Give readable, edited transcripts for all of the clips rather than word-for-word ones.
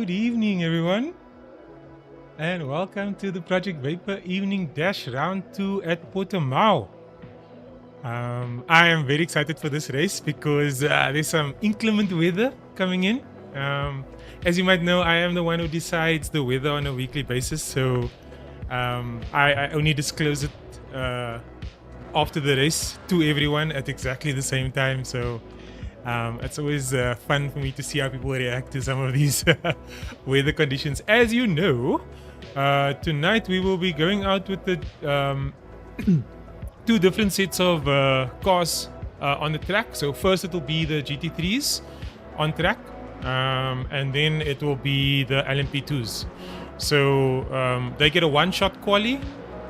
Good evening, everyone, and welcome to the Project Vapour Evening Dash Round 2 at Portimao. I am very excited for this race because there's some inclement weather coming in. As you might know, I am the one who decides the weather on a weekly basis, so I only disclose it after the race to everyone at exactly the same time. So it's always fun for me to see how people react to some of these weather conditions. As you know, tonight we will be going out with the two different sets of cars on the track. So first it will be the GT3s on track, and then it will be the LMP2s. So they get a one-shot quali,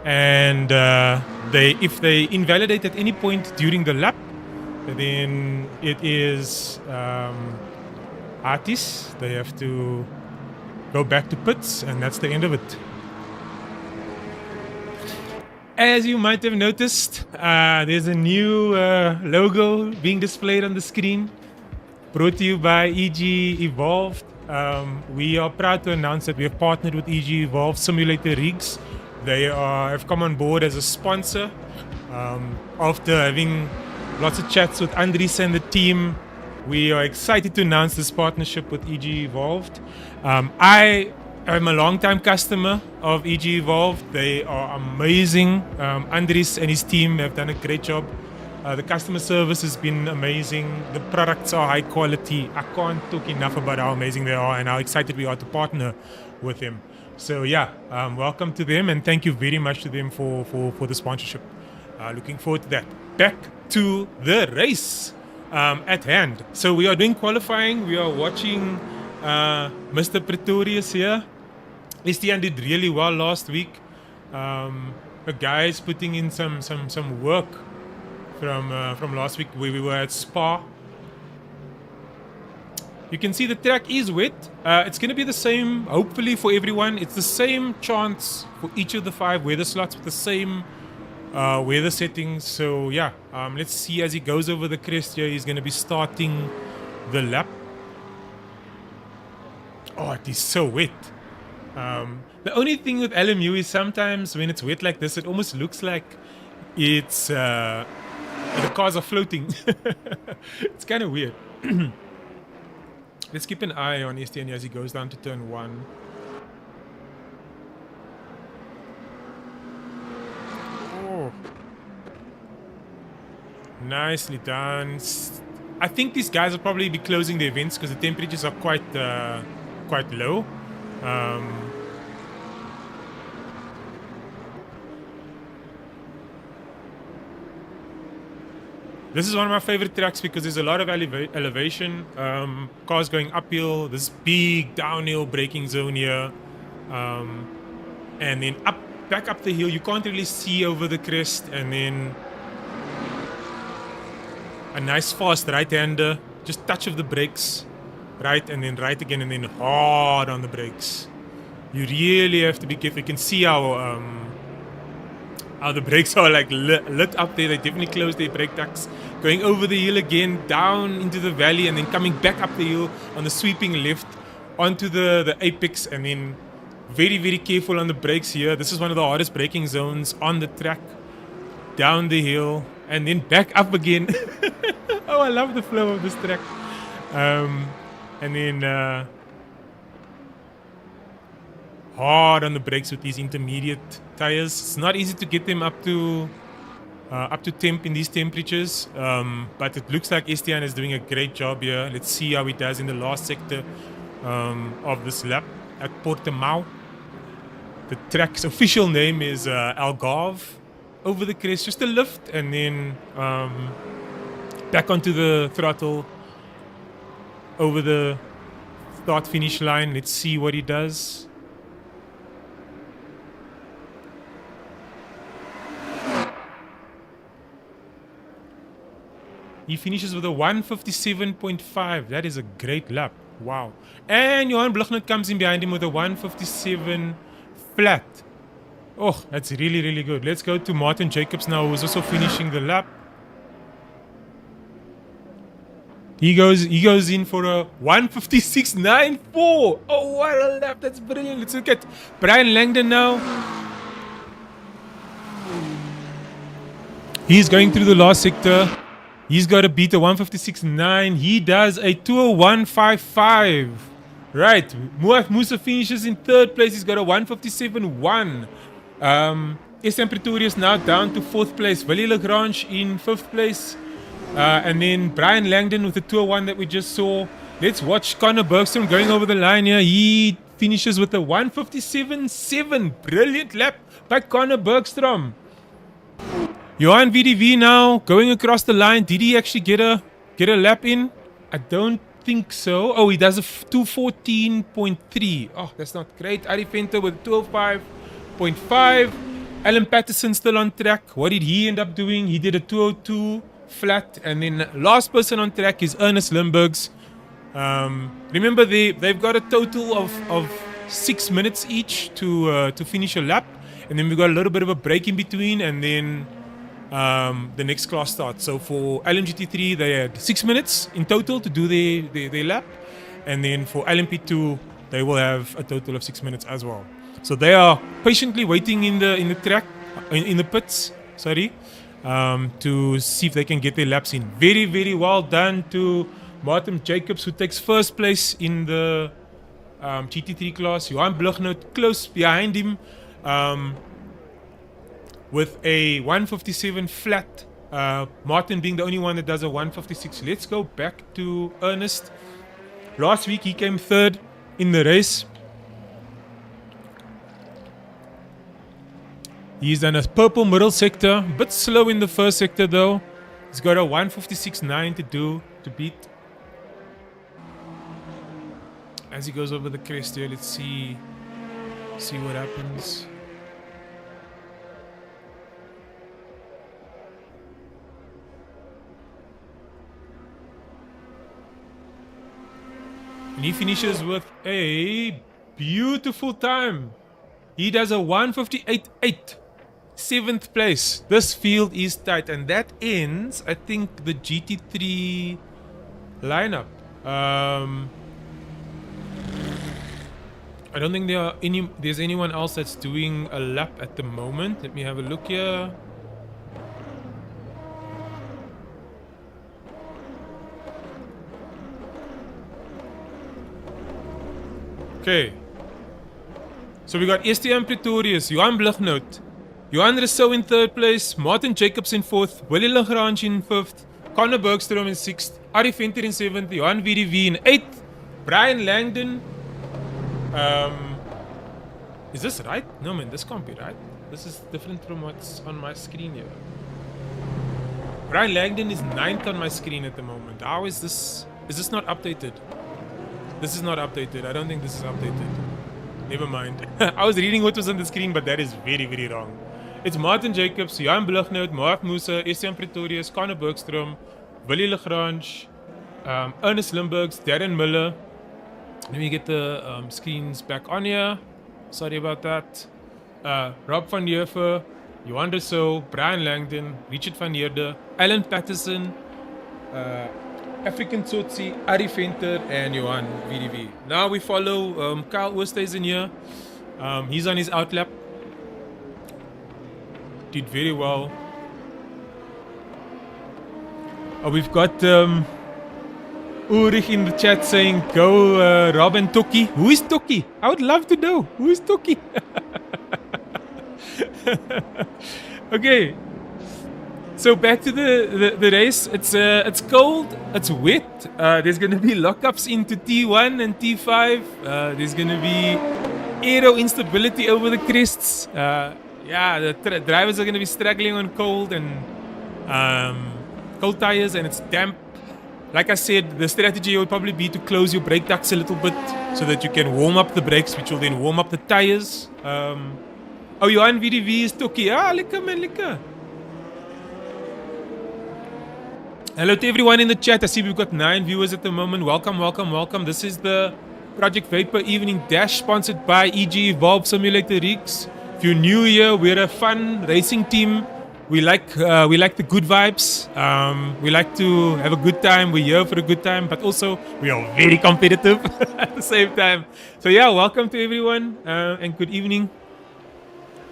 and if they invalidate at any point during the lap, then it is artists. They have to go back to pits, and that's the end of it. As you might have noticed, there's a new logo being displayed on the screen, brought to you by EG Evolved. We are proud to announce that we have partnered with EG Evolved Simulator Rigs. They have come on board as a sponsor. After having lots of chats with Andries and the team, we are excited to announce this partnership with EG Evolved. I am a long-time customer of EG Evolved. They are amazing. Andries and his team have done a great job. The customer service has been amazing. The products are high quality. I can't talk enough about how amazing they are and how excited we are to partner with them. So yeah, welcome to them, and thank you very much to them for the sponsorship. Looking forward to that. Back to the race at hand. So we are doing qualifying. We are watching Mr. Pretorius here. Estienne did really well last week. The guys putting in some work from last week where we were at Spa. You can see the track is wet. It's going to be the same, hopefully, for everyone. It's the same chance for each of the 5 weather slots with the same weather settings. So yeah, let's see as he goes over the crest here. He's going to be starting the lap. Oh, it is so wet. The only thing with LMU is sometimes when it's wet like this, it almost looks like it's the cars are floating. It's kind of weird. Let's keep an eye on Estienne as he goes down to turn 1. Oh. Nicely done. I think these guys will probably be closing the events because the temperatures are quite low. This is one of my favorite tracks because there's a lot of elevation. Cars going uphill, this big downhill braking zone here, and then back up the hill. You can't really see over the crest, and then a nice fast right-hander, just touch of the brakes, right, and then right again, and then hard on the brakes. You really have to be careful. You can see how the brakes are like lit up there. They definitely closed their brake ducts. Going over the hill again, down into the valley, and then coming back up the hill on the sweeping left onto the apex, and then very, very careful on the brakes here. This is one of the hardest braking zones on the track. Down the hill, and then back up again. Oh, I love the flow of this track. And then hard on the brakes with these intermediate tires. It's not easy to get them up to temp in these temperatures, but it looks like Estienne is doing a great job here. Let's see how he does in the last sector of this lap at Portimao. The track's official name is Algarve. Over the crest, just a lift, and then back onto the throttle over the start finish line. Let's see what he does. He finishes with a 157.5. That is a great lap. Wow. And Johan Bluchnet comes in behind him with a 157 flat. Oh, that's really, really good. Let's go to Martin Jacobs now, who's also finishing the lap. He goes in for a 156.94. Oh, what a lap! That's brilliant. Let's look at Brian Langdon now. He's going through the last sector. He's got to beat a 156.9. He does a 201.55. Right. Muaf Musa finishes in third place. He's got a 157.1. SM Pretorius now down to fourth place. Willie Lagrange in fifth place. And then Brian Langdon with the 201 that we just saw. Let's watch Connor Bergstrom going over the line here. He finishes with a 157.7. Brilliant lap by Connor Bergstrom. Johan VDV now going across the line. Did he actually get a lap in? I don't think so. Oh, he does a 214.3. Oh, that's not great. Ari Venter with 205.5. Alan Patterson still on track. What did he end up doing? He did a 202 flat. And then last person on track is Ernest Limburgs. Remember, they've got a total of 6 minutes each to finish a lap. And then we've got a little bit of a break in between. And then the next class starts. So for LMGT3, they had 6 minutes in total to do their lap. And then for LMP2, they will have a total of 6 minutes as well. So they are patiently waiting in the track, in the pits, sorry, to see if they can get their laps in. Very, very well done to Martin Jacobs, who takes first place in the GT3 class. Johan Blugnoot close behind him. With a 157 flat, Martin being the only one that does a 156. Let's go back to Ernest. Last week he came third in the race. He's done a purple middle sector, a bit slow in the first sector though. He's got a 156.9 to beat. As he goes over the crest here, let's see what happens. And he finishes with a beautiful time. He does a 158.8. 7th place. This field is tight. And that ends, I think, the GT3 lineup. I don't think there's anyone else that's doing a lap at the moment. Let me have a look here. Okay. So we got STM Pretorius, Johan Blugnoot, Johan Rousseau in third place, Martin Jacobs in fourth, Willie Lagrange in fifth, Connor Bergstrom in sixth, Ari Venter in seventh, Johan VDV in eighth, Brian Langdon. Is this right? No man, this can't be right. This is different from what's on my screen here. Brian Langdon is ninth on my screen at the moment. How is this? Is this not updated? This is not updated. I don't think this is updated. Never mind. I was reading what was on the screen, but that is very, very wrong. It's Martin Jacobs, Johan Blugnoot, Moaf Musa, STM Pretorius, Connor Bergstrom, Willie Lagrange, Ernest Limburgs, Darren Miller. Let me get the screens back on here. Sorry about that. Rob van Jeuffer, Johan Rousseau, Brian Langdon, Richard van Heerde, Alan Patterson, African Tsotsi, Ari Venter, and Johan VDV. Now we follow Kyle Oosthuizen here. He's on his outlap. Did very well. Oh, we've got Ulrich in the chat saying, go Rob and Toki. Who is Toki? I would love to know. Who is Toki? Okay. So back to the race. It's cold. It's wet. There's going to be lockups into T1 and T5. There's going to be aero instability over the crests. Yeah, the drivers are going to be struggling on cold and cold tires, and it's damp. Like I said, the strategy would probably be to close your brake ducts a little bit so that you can warm up the brakes, which will then warm up the tires. Oh, Johan VDV is Toki. Ah, lekker man, lekker. Hello to everyone in the chat. I see we've got 9 viewers at the moment. Welcome, welcome, welcome. This is the Project Vapour Evening Dash sponsored by EG Evolve Simulator Rigs. If you're new here, we're a fun racing team we like the good vibes. We like to have a good time. We're here for a good time, but also we are very competitive at the same time. So yeah, welcome to everyone and good evening.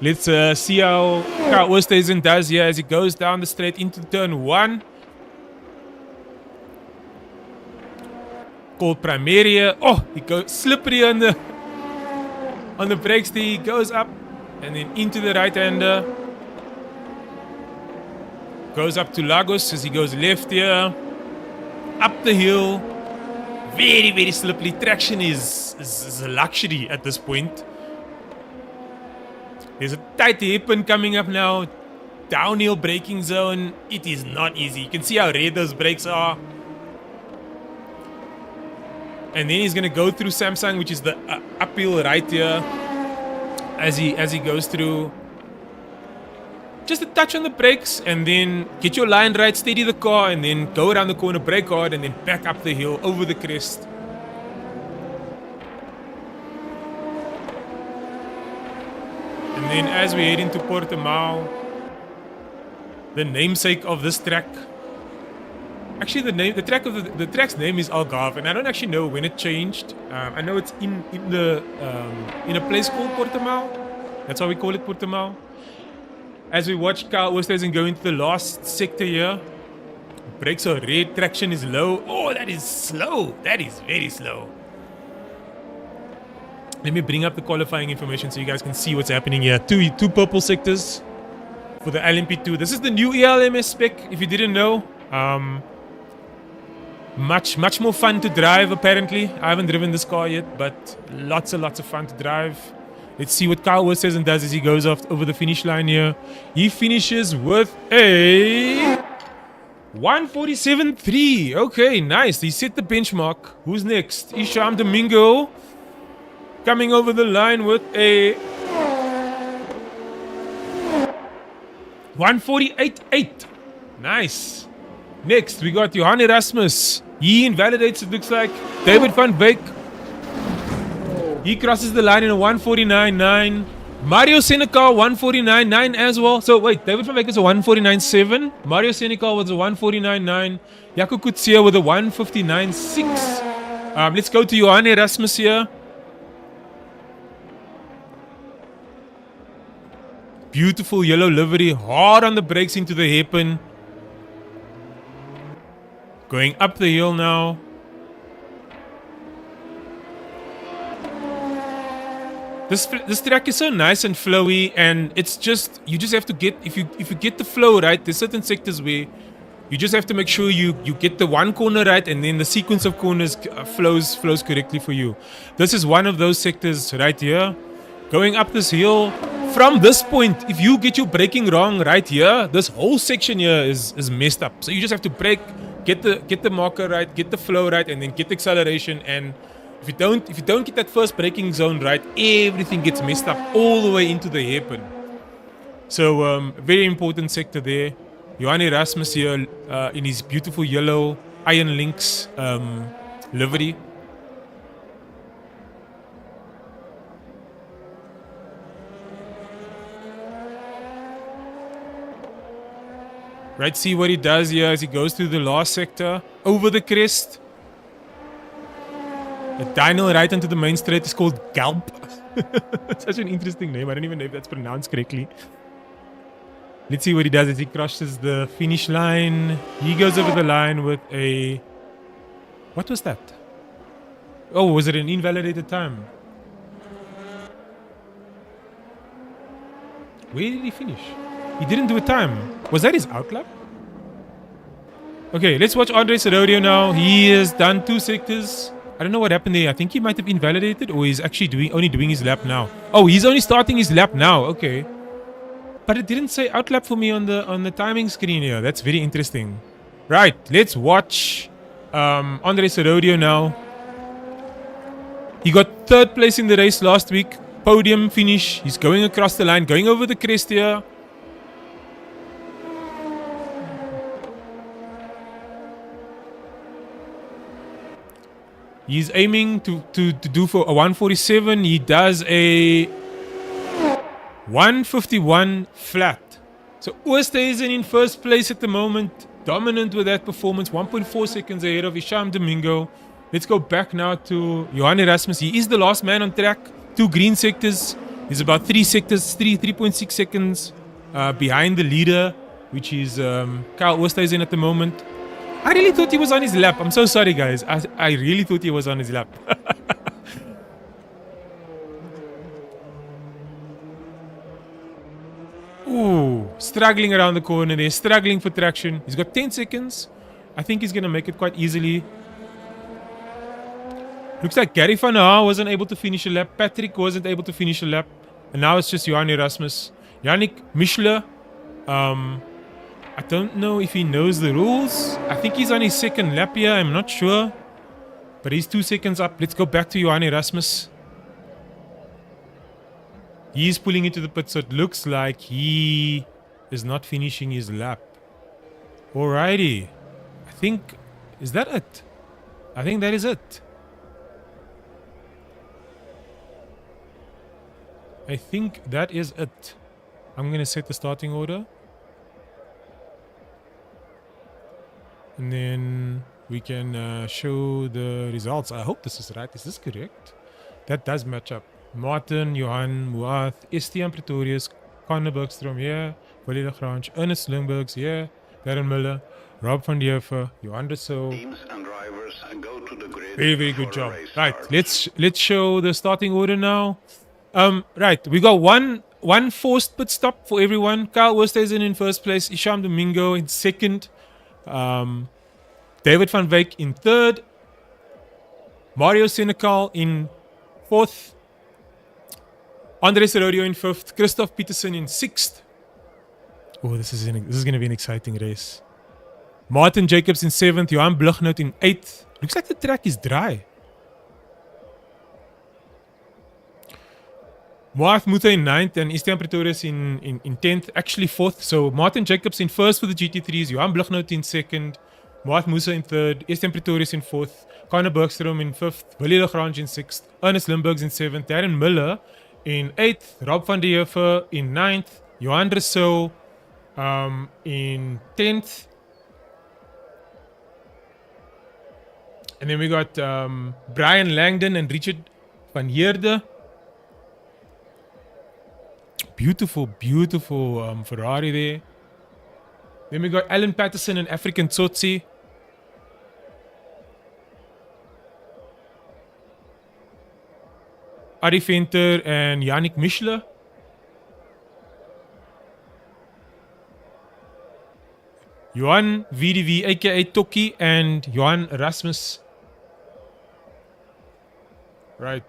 Let's see how Kyle Oosthuizen does here as he goes down the straight into turn 1. Called Primaria. Oh, he goes slippery on the brakes there. He goes up and then into the right-hander. Goes up to Lagos as he goes left here. Up the hill. Very, very slippery. Traction is a luxury at this point. There's a tight hairpin coming up now. Downhill braking zone. It is not easy. You can see how red those brakes are. And then he's going to go through Samsung, which is the uphill right here. As he goes through. Just a touch on the brakes and then get your line right, steady the car, and then go around the corner, brake hard, and then back up the hill over the crest. And then as we head into Portimao, the namesake of this track. Actually, the track's name is Algarve, and I don't actually know when it changed. I know it's in a place called Portimao. That's why we call it Portimao. As we watch Kyle Oosthuizen go into the last sector here. Brakes are red, traction is low. Oh, that is slow. That is very slow. Let me bring up the qualifying information so you guys can see what's happening here. Two purple sectors for the LMP2. This is the new ELMS spec, if you didn't know. Much more fun to drive, apparently. I haven't driven this car yet, but lots of fun to drive. Let's see what Kyle Oosthuizen does as he goes off over the finish line here. He finishes with a 147.3. Okay, nice. He set the benchmark. Who's next? Isham Domingo coming over the line with a 148.8. Nice. Next, we got Johan Erasmus. He invalidates, it looks like. David van Beek. He crosses the line in a 149.9. Mario Senecal 149.9 as well. So wait, David van Beek is a 149.7. Mario Senecal was a 149.9. Jaco Coetzee with a 159.6. Let's go to Johan Erasmus here. Beautiful yellow livery. Hard on the brakes into the hairpin. Going up the hill now. This track is so nice and flowy, and it's just you just have to get if you get the flow right. There's certain sectors where you just have to make sure you get the one corner right, and then the sequence of corners flows correctly for you. This is one of those sectors right here. Going up this hill. From this point, if you get your braking wrong right here, this whole section here is messed up. So you just have to brake, get the marker right, get the flow right, and then get the acceleration. And if you don't get that first braking zone right, everything gets messed up all the way into the hairpin. So very important sector there. Johan Erasmus here in his beautiful yellow Iron Lynx livery. Right, see what he does here as he goes through the last sector. Over the crest. The dyno right into the main straight is called Galp. Such an interesting name. I don't even know if that's pronounced correctly. Let's see what he does as he crosses the finish line. He goes over the line with a... What was that? Oh, was it an invalidated time? Where did he finish? He didn't do a time. Was that his outlap? Okay, let's watch Andre Serodio now. He has done 2 sectors. I don't know what happened there. I think he might have invalidated, or he's actually only doing his lap now. Oh, he's only starting his lap now. Okay. But it didn't say outlap for me on the timing screen here. That's very interesting. Right, let's watch Andre Serodio now. He got 3rd place in the race last week. Podium finish. He's going across the line, going over the crest here. He's aiming to do for a 147. He does a 151 flat. So Oosthuizen in first place at the moment. Dominant with that performance. 1.4 seconds ahead of Isham Domingo. Let's go back now to Johan Erasmus. He is the last man on track. 2 green sectors. He's about 3.6 seconds behind the leader, which is Kyle Oosthuizen at the moment. I really thought he was on his lap. I'm so sorry, guys. I really thought he was on his lap. Ooh, struggling around the corner there, struggling for traction. He's got 10 seconds. I think he's going to make it quite easily. Looks like Gary van Haar wasn't able to finish a lap. Patrick wasn't able to finish a lap. And now it's just Johan Erasmus. Yannick Michler. I don't know if he knows the rules. I think he's on his second lap here. I'm not sure. But he's 2 seconds up. Let's go back to Johan Erasmus. He's pulling into the pit, so it looks like he is not finishing his lap. Alrighty. I think... Is that it? I think that is it. I think that is it. I'm going to set the starting order. And then we can show the results. I hope this is right. Is this correct? That does match up. Martin, Johan, Muath, Estienne Pretorius, Conor Bergstrom, yeah. Willie Lagrange, Ernest Lindbergs, yeah. Darren Miller, Rob van Diever, Johan Rousseau. Very, very good job. Right, let's show the starting order now. Right, we got one forced pit stop for everyone. Kyle Oosthuizen in first place, Isham Domingo in second, David van Wyk in third, Mario Senekal in fourth, Andres Rodio in fifth, Christoph Peterson in sixth. Oh, this is going to be an exciting race. Martin Jacobs in seventh, Johan Blugnout in eighth. Looks like the track is dry. Moaf Mutha in 9th and Estienne Pretorius in 10th, actually 4th. So Martin Jacobs in 1st for the GT3s, Johan Blugnout in 2nd, Moaf Musa in 3rd, Estienne Pretorius in 4th, Conor Bergstrom in 5th, Willie Lagrange in 6th, Ernest Lindbergs in 7th, Darren Miller in 8th, Rob van Diever in 9th, Johan Rousseau in 10th. And then we got Brian Langdon and Richard van Heerde. Beautiful, beautiful Ferrari there. Then we got Alan Patterson and African Tsotsi. Arie Venter and Yannick Michler. Johan VDV aka Toki and Johan Erasmus. Right.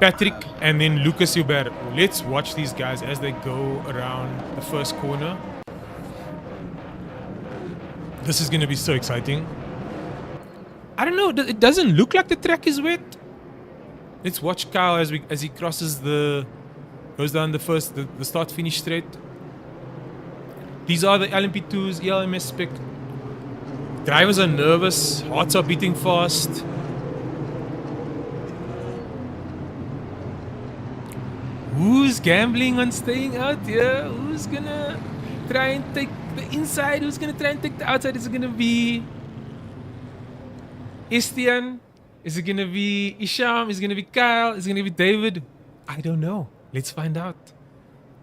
Patrick and then Lucas Hubert. Let's watch these guys as they go around the first corner. This is going to be so exciting. I don't know. It doesn't look like the track is wet. Let's watch Kyle as he crosses goes down the start finish straight. These are the LMP2s, ELMS spec. Drivers are nervous. Hearts are beating fast. Who's gambling on staying out here? Who's gonna try and take the inside? Who's gonna try and take the outside? Is it gonna be Estienne? Is it gonna be Isham? Is it gonna be Kyle? Is it gonna be David? I don't know. Let's find out.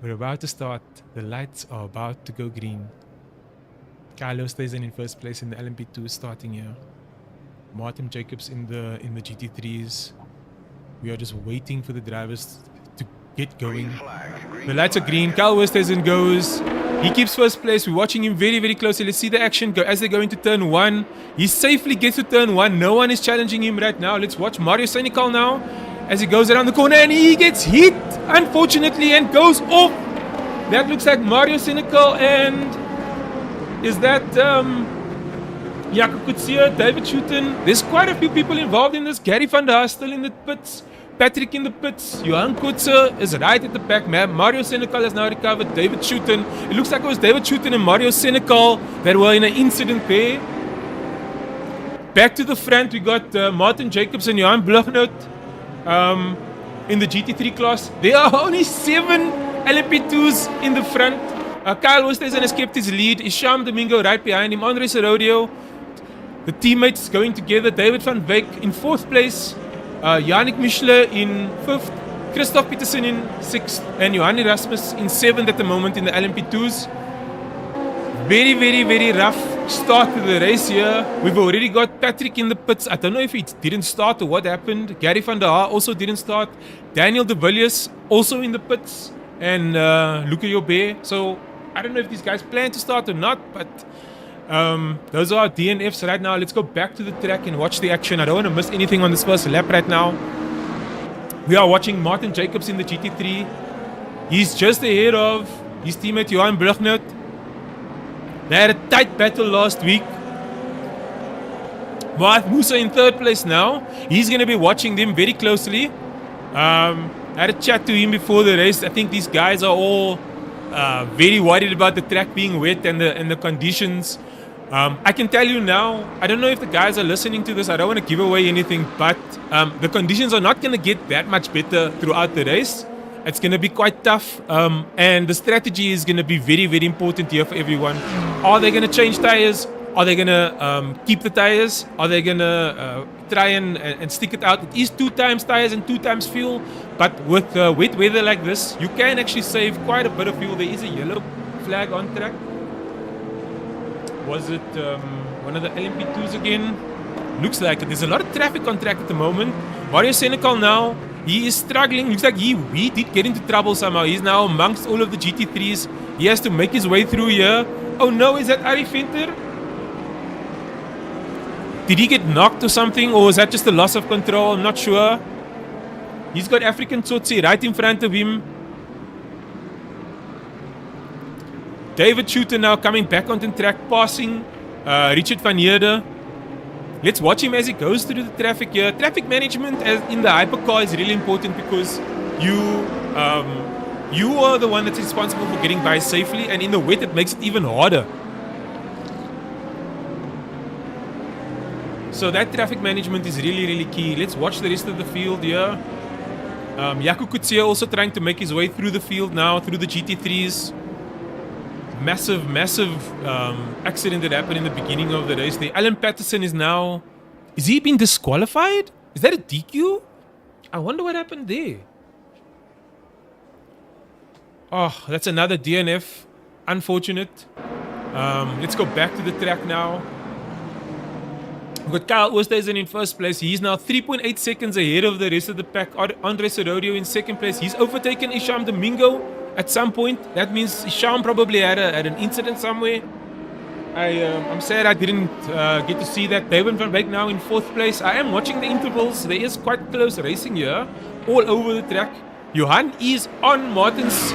We're about to start. The lights are about to go green. Kyle stays in first place in the LMP2 starting here. Martin Jacobs in the GT3s. We are just waiting for the drivers to get going. The lights are green. Kyle Oosthuizen goes. He keeps first place. We're watching him very, very closely. Let's see the action go as they go into turn 1. He safely gets to turn 1. No one is challenging him right now. Let's watch Mario Senekal now as he goes around the corner and he gets hit, unfortunately, and goes off. That looks like Mario Senekal, and is that Jakob Kutsia, David Schuten? There's quite a few people involved in this. Gary van der Haas still in the pits. Patrick in the pits. Johan Kutser is right at the back. Mario Senekal has now recovered. David Schuten. It looks like it was David Schuten and Mario Senekal that were in an incident there. Back to the front, we got Martin Jacobs and Johan Blugnout in the GT3 class. There are only 7 LMP2s in the front. Kyle Oosthuizen has kept his lead. Isham Domingo right behind him. Andre Serodio, the teammates going together. David van Beek in 4th place. Yannick Michler in 5th. Christoph Peterson in 6th. And Johan Erasmus in 7th at the moment in the LMP2s. Very, very, very rough start to the race here. We've already got Patrick in the pits. I don't know if he didn't start or what happened. Gary van der Haar also didn't start. Daniel de Villiers also in the pits. And Luca Jobe. So I don't know if these guys plan to start or not. But those are DNFs right now. Let's go back to the track and watch the action. I don't want to miss anything on this first lap right now. We are watching Martin Jacobs in the GT3. He's just ahead of his teammate Johan Brugnout. They had a tight battle last week. Mohamed Musa in 3rd place now. He's going to be watching them very closely. I had a chat to him before the race. I think these guys are all very worried about the track being wet and the conditions. I can tell you now, I don't know if the guys are listening to this. I don't want to give away anything, but the conditions are not going to get that much better throughout the race. It's going to be quite tough, and the strategy is going to be very, very important here for everyone. Are they going to change tires? Are they going to keep the tires? Are they going to try and stick it out? It is 2 times tires and 2 times fuel, but with wet weather like this, you can actually save quite a bit of fuel. There is a yellow flag on track. Was it one of the LMP2s again? Looks like it. There's a lot of traffic on track at the moment. Mario Senecal now. He is struggling. Looks like he did get into trouble somehow. He's now amongst all of the GT3s. He has to make his way through here. Oh no, is that Ari Venter? Did he get knocked or something? Or was that just a loss of control? I'm not sure. He's got African Tsotsi right in front of him. David Shooter now coming back onto the track, passing Richard van Heerde. Let's watch him as he goes through the traffic here. Traffic management in the hypercar is really important because you are the one that's responsible for getting by safely, and in the wet it makes it even harder. So that traffic management is really, really key. Let's watch the rest of the field here. Jaco Coetzee also trying to make his way through the field now, through the GT3s. Massive accident that happened in the beginning of the race. Alan Patterson is now... Is he being disqualified? Is that a DQ? I wonder what happened there. Oh, that's another DNF. Unfortunate. Let's go back to the track now. We've got Kyle Oosthuizen in 1st place. He's now 3.8 seconds ahead of the rest of the pack. Andre Serodio in 2nd place. He's overtaken Isham Domingo at some point. That means Isham probably had an incident somewhere. I'm sad I didn't get to see that. David van Beek now in 4th place. I am watching the intervals. There is quite close racing here. All over the track. Johan is on Martin's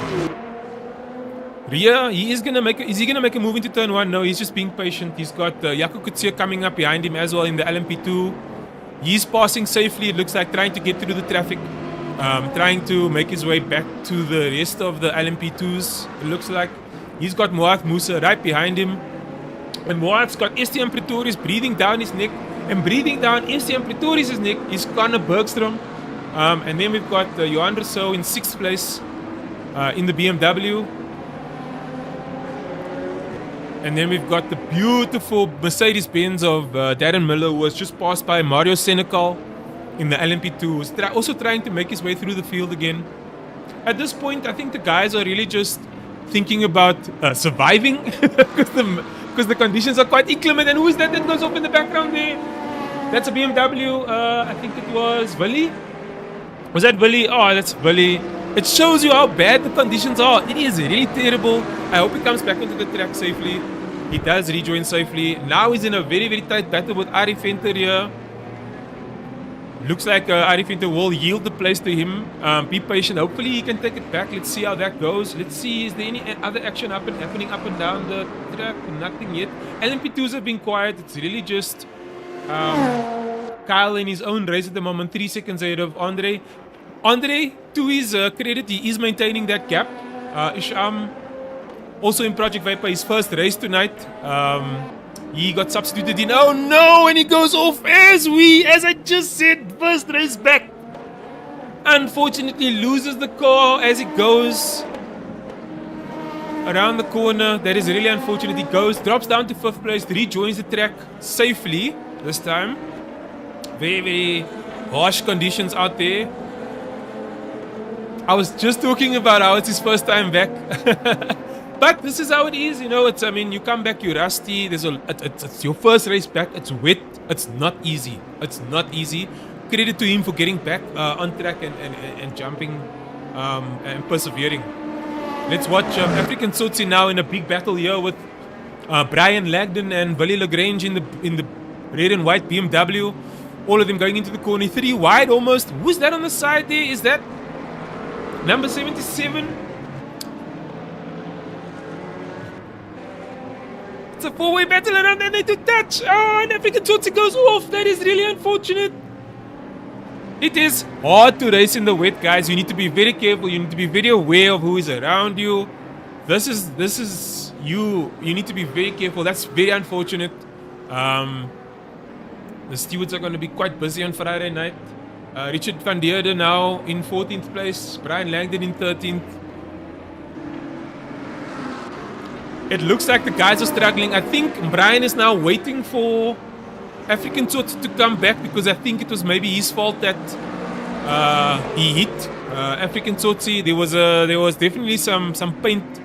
rear. Is he gonna make a move into turn 1? No, he's just being patient. He's got Jaco Coetzee coming up behind him as well in the LMP2. He's passing safely, it looks like, trying to get through the traffic. Trying to make his way back to the rest of the LMP2s. It looks like he's got Mohamed Musa right behind him. And Mohamed's got Estienne Pretorius breathing down his neck. And breathing down Estienne Pretorius' neck is Conor Bergstrom. And then we've got Johan Rousseau in 6th place in the BMW. And then we've got the beautiful Mercedes-Benz of Darren Miller, who was just passed by Mario Senecal in the LMP2, who's also trying to make his way through the field again. At this point, I think the guys are really just thinking about surviving because the conditions are quite inclement. And who is that goes off in the background there? That's a BMW. I think it was Willie. Was that Willie? Oh, that's Willie. It shows you how bad the conditions are. It is really terrible. I hope he comes back onto the track safely. He does rejoin safely. Now he's in a very, very tight battle with Ari Venter here. Looks like Ari Venter will yield the place to him. Be patient. Hopefully he can take it back. Let's see how that goes. Let's see, is there any other action happening up and down the track? Nothing yet. LMP2s have been quiet. It's really just Kyle in his own race at the moment. 3 seconds ahead of Andre. Andre, to his credit, he is maintaining that gap. Isham, also in Project Vapour, his first race tonight. He got substituted in. Oh no! And he goes off as I just said, first race back. Unfortunately, loses the car as it goes. around the corner. That is really unfortunate. He drops down to 5th place, rejoins the track safely this time. Very, very harsh conditions out there. I was just talking about how it's his first time back. But this is how it is, you know. You come back, you're rusty. It's your first race back. It's wet. It's not easy. It's not easy. Credit to him for getting back on track and jumping and persevering. Let's watch African Tsotsi now in a big battle here with Brian Langdon and Willie Lagrange in the red and white BMW. All of them going into the corner. 3 wide almost. Who's that on the side there? Is that number 77? It's a 4-way battle around and they do touch. Oh, and African Tsotsi goes off. That is really unfortunate. It is hard to race in the wet, guys. You need to be very careful. You need to be very aware of who is around you. This is you. You need to be very careful. That's very unfortunate. The stewards are going to be quite busy on Friday night. Richard van Deerde now in 14th place. Brian Langdon in 13th. It looks like the guys are struggling. I think Brian is now waiting for African Tsotsi to come back because I think it was maybe his fault that he hit African Tsotsi. There was definitely some paint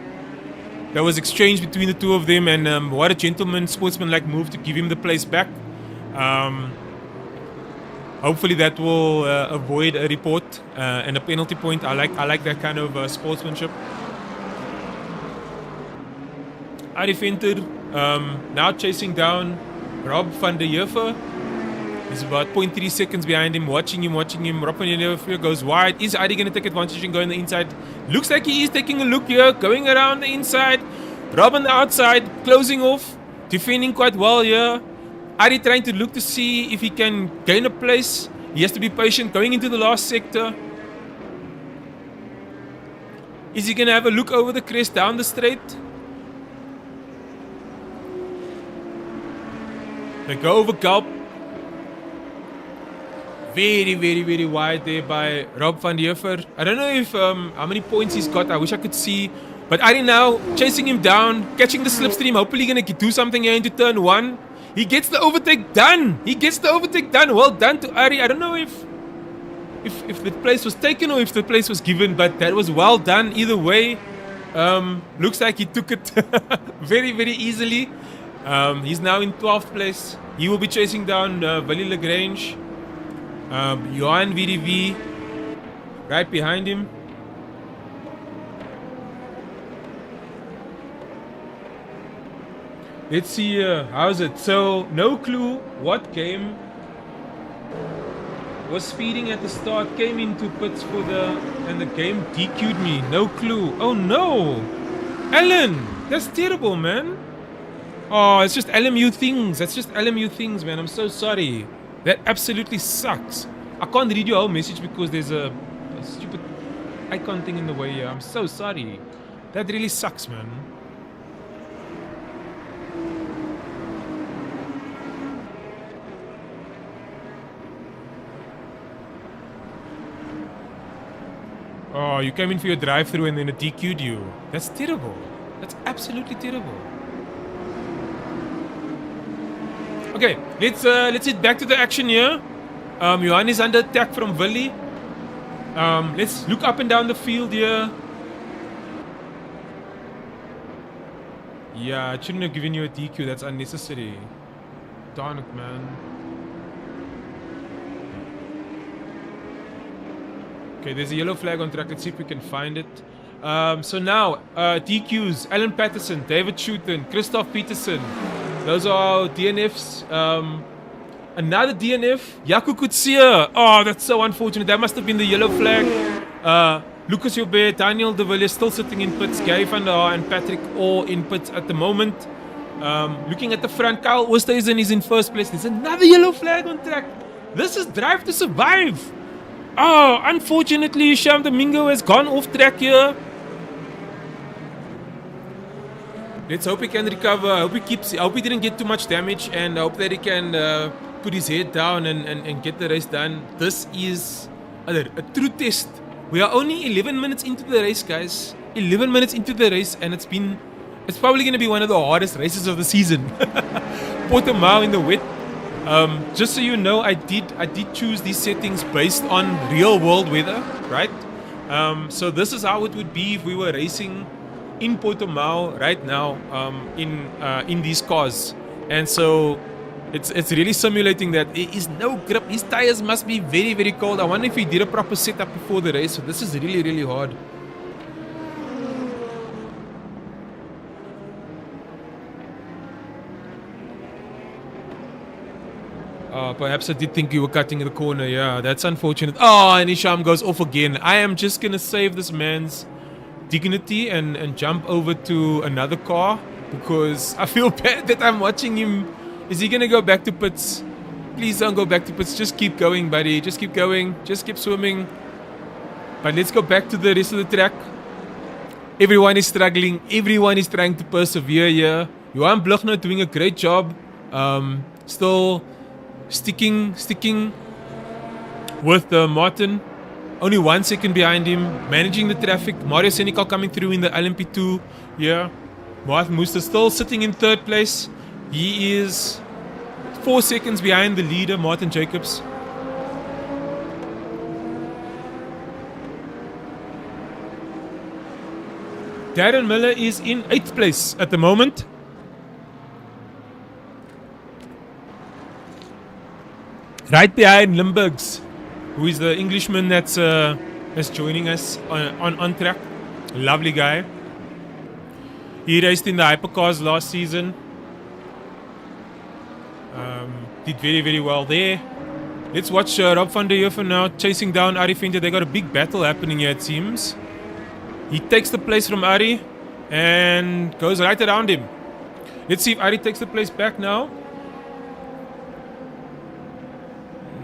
that was exchanged between the two of them, and what a gentleman sportsman-like move to give him the place back. Hopefully that will avoid a report and a penalty point. I like that kind of sportsmanship. Arie Venter now chasing down Rob van der Heever. He's about 0.3 seconds behind him, watching him. Rob van der Heever goes wide. Is Arie going to take advantage and go on the inside? Looks like he is taking a look here, going around the inside. Rob on the outside, closing off, defending quite well here. Arie trying to look to see if he can gain a place. He has to be patient, going into the last sector. Is he going to have a look over the crest down the straight? They go over Gulp. Very, very, very wide there by Rob van der Heever. I don't know if how many points he's got. I wish I could see. But Arie now chasing him down, catching the slipstream. Hopefully going to do something here into turn 1. He gets the overtake done. Well done to Arie. I don't know if the place was taken or if the place was given, but that was well done either way. Looks like he took it very, very easily. He's now in 12th place. He will be chasing down Willie Lagrange. Johan VDV right behind him. Let's see, how's it? So, no clue what game was speeding at the start, came into pits and the game DQ'd me. No clue. Oh no! Alan! That's terrible, man. Oh, it's just LMU things. That's just LMU things, man. I'm so sorry. That absolutely sucks. I can't read your whole message because there's a stupid icon thing in the way here. I'm so sorry. That really sucks, man. Oh, you came in for your drive-through and then it DQ'd you. That's terrible. That's absolutely terrible. Okay, let's get back to the action here. Johan is under attack from Willie. Let's look up and down the field here. Yeah, I shouldn't have given you a DQ. That's unnecessary. Darn it, man. Okay, there's a yellow flag on track. Let's see if we can find it. So now, DQs. Alan Patterson, David Shooten, Christoph Peterson. Those are our DNFs. Another DNF, Jaco Kutsia. Oh, that's so unfortunate. That must have been the yellow flag. Lucas Joubert, Daniel de Villiers still sitting in pits. Gary van der Haar and Patrick all in pits at the moment. Looking at the front, Kyle Oosthuizen is in first place. There's another yellow flag on track. This is Drive to Survive. Oh, unfortunately, Sham Domingo has gone off track here. Let's hope he can recover. I hope he didn't get too much damage, and I hope that he can put his head down and get the race done. This is a true test. We are only 11 minutes into the race, guys. 11 minutes into the race, and it's probably going to be one of the hardest races of the season. Portimao in the wet. Just so you know, I did choose these settings based on real world weather, right? So this is how it would be if we were racing in Portimao right now, in these cars. And so it's really simulating that there is no grip. His tires must be very, very cold. I wonder if he did a proper setup before the race. So this is really, really hard. Perhaps I did think you were cutting the corner. Yeah, that's unfortunate. Oh, and Isham goes off again. I am just going to save this man's dignity and jump over to another car because I feel bad that I'm watching him. Is he going to go back to pits? Please don't go back to pits. Just keep going, buddy. Just keep going. Just keep swimming. But let's go back to the rest of the track. Everyone is struggling. Everyone is trying to persevere here. Johan Bluchner doing a great job. Still sticking with Martin. Only 1 second behind him. Managing the traffic. Mario Senecal coming through in the LMP2. Yeah. Martin Mooster still sitting in 3rd place. He is 4 seconds behind the leader, Martin Jacobs. Darren Miller is in 8th place at the moment. Right behind Limburgs, who is the Englishman that's joining us on track. Lovely guy. He raced in the hypercars last season. Did very, very well there. Let's watch Rob van der Heuvel now chasing down Arie Venter. They got a big battle happening here, it seems. He takes the place from Arie and goes right around him. Let's see if Arie takes the place back now.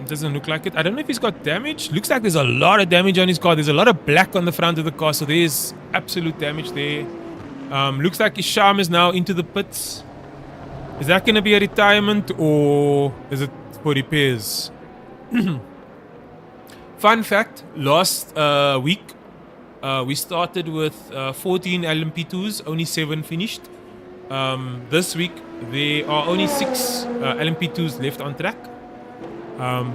Doesn't look like it. I don't know if he's got damage. Looks like there's a lot of damage on his car. There's a lot of black on the front of the car, so there's absolute damage there. Looks like Isham is now into the pits. Is that going to be a retirement or is it for repairs? Fun fact, last week we started with 14 LMP2s, only 7 finished. This week there are only 6 LMP2s left on track.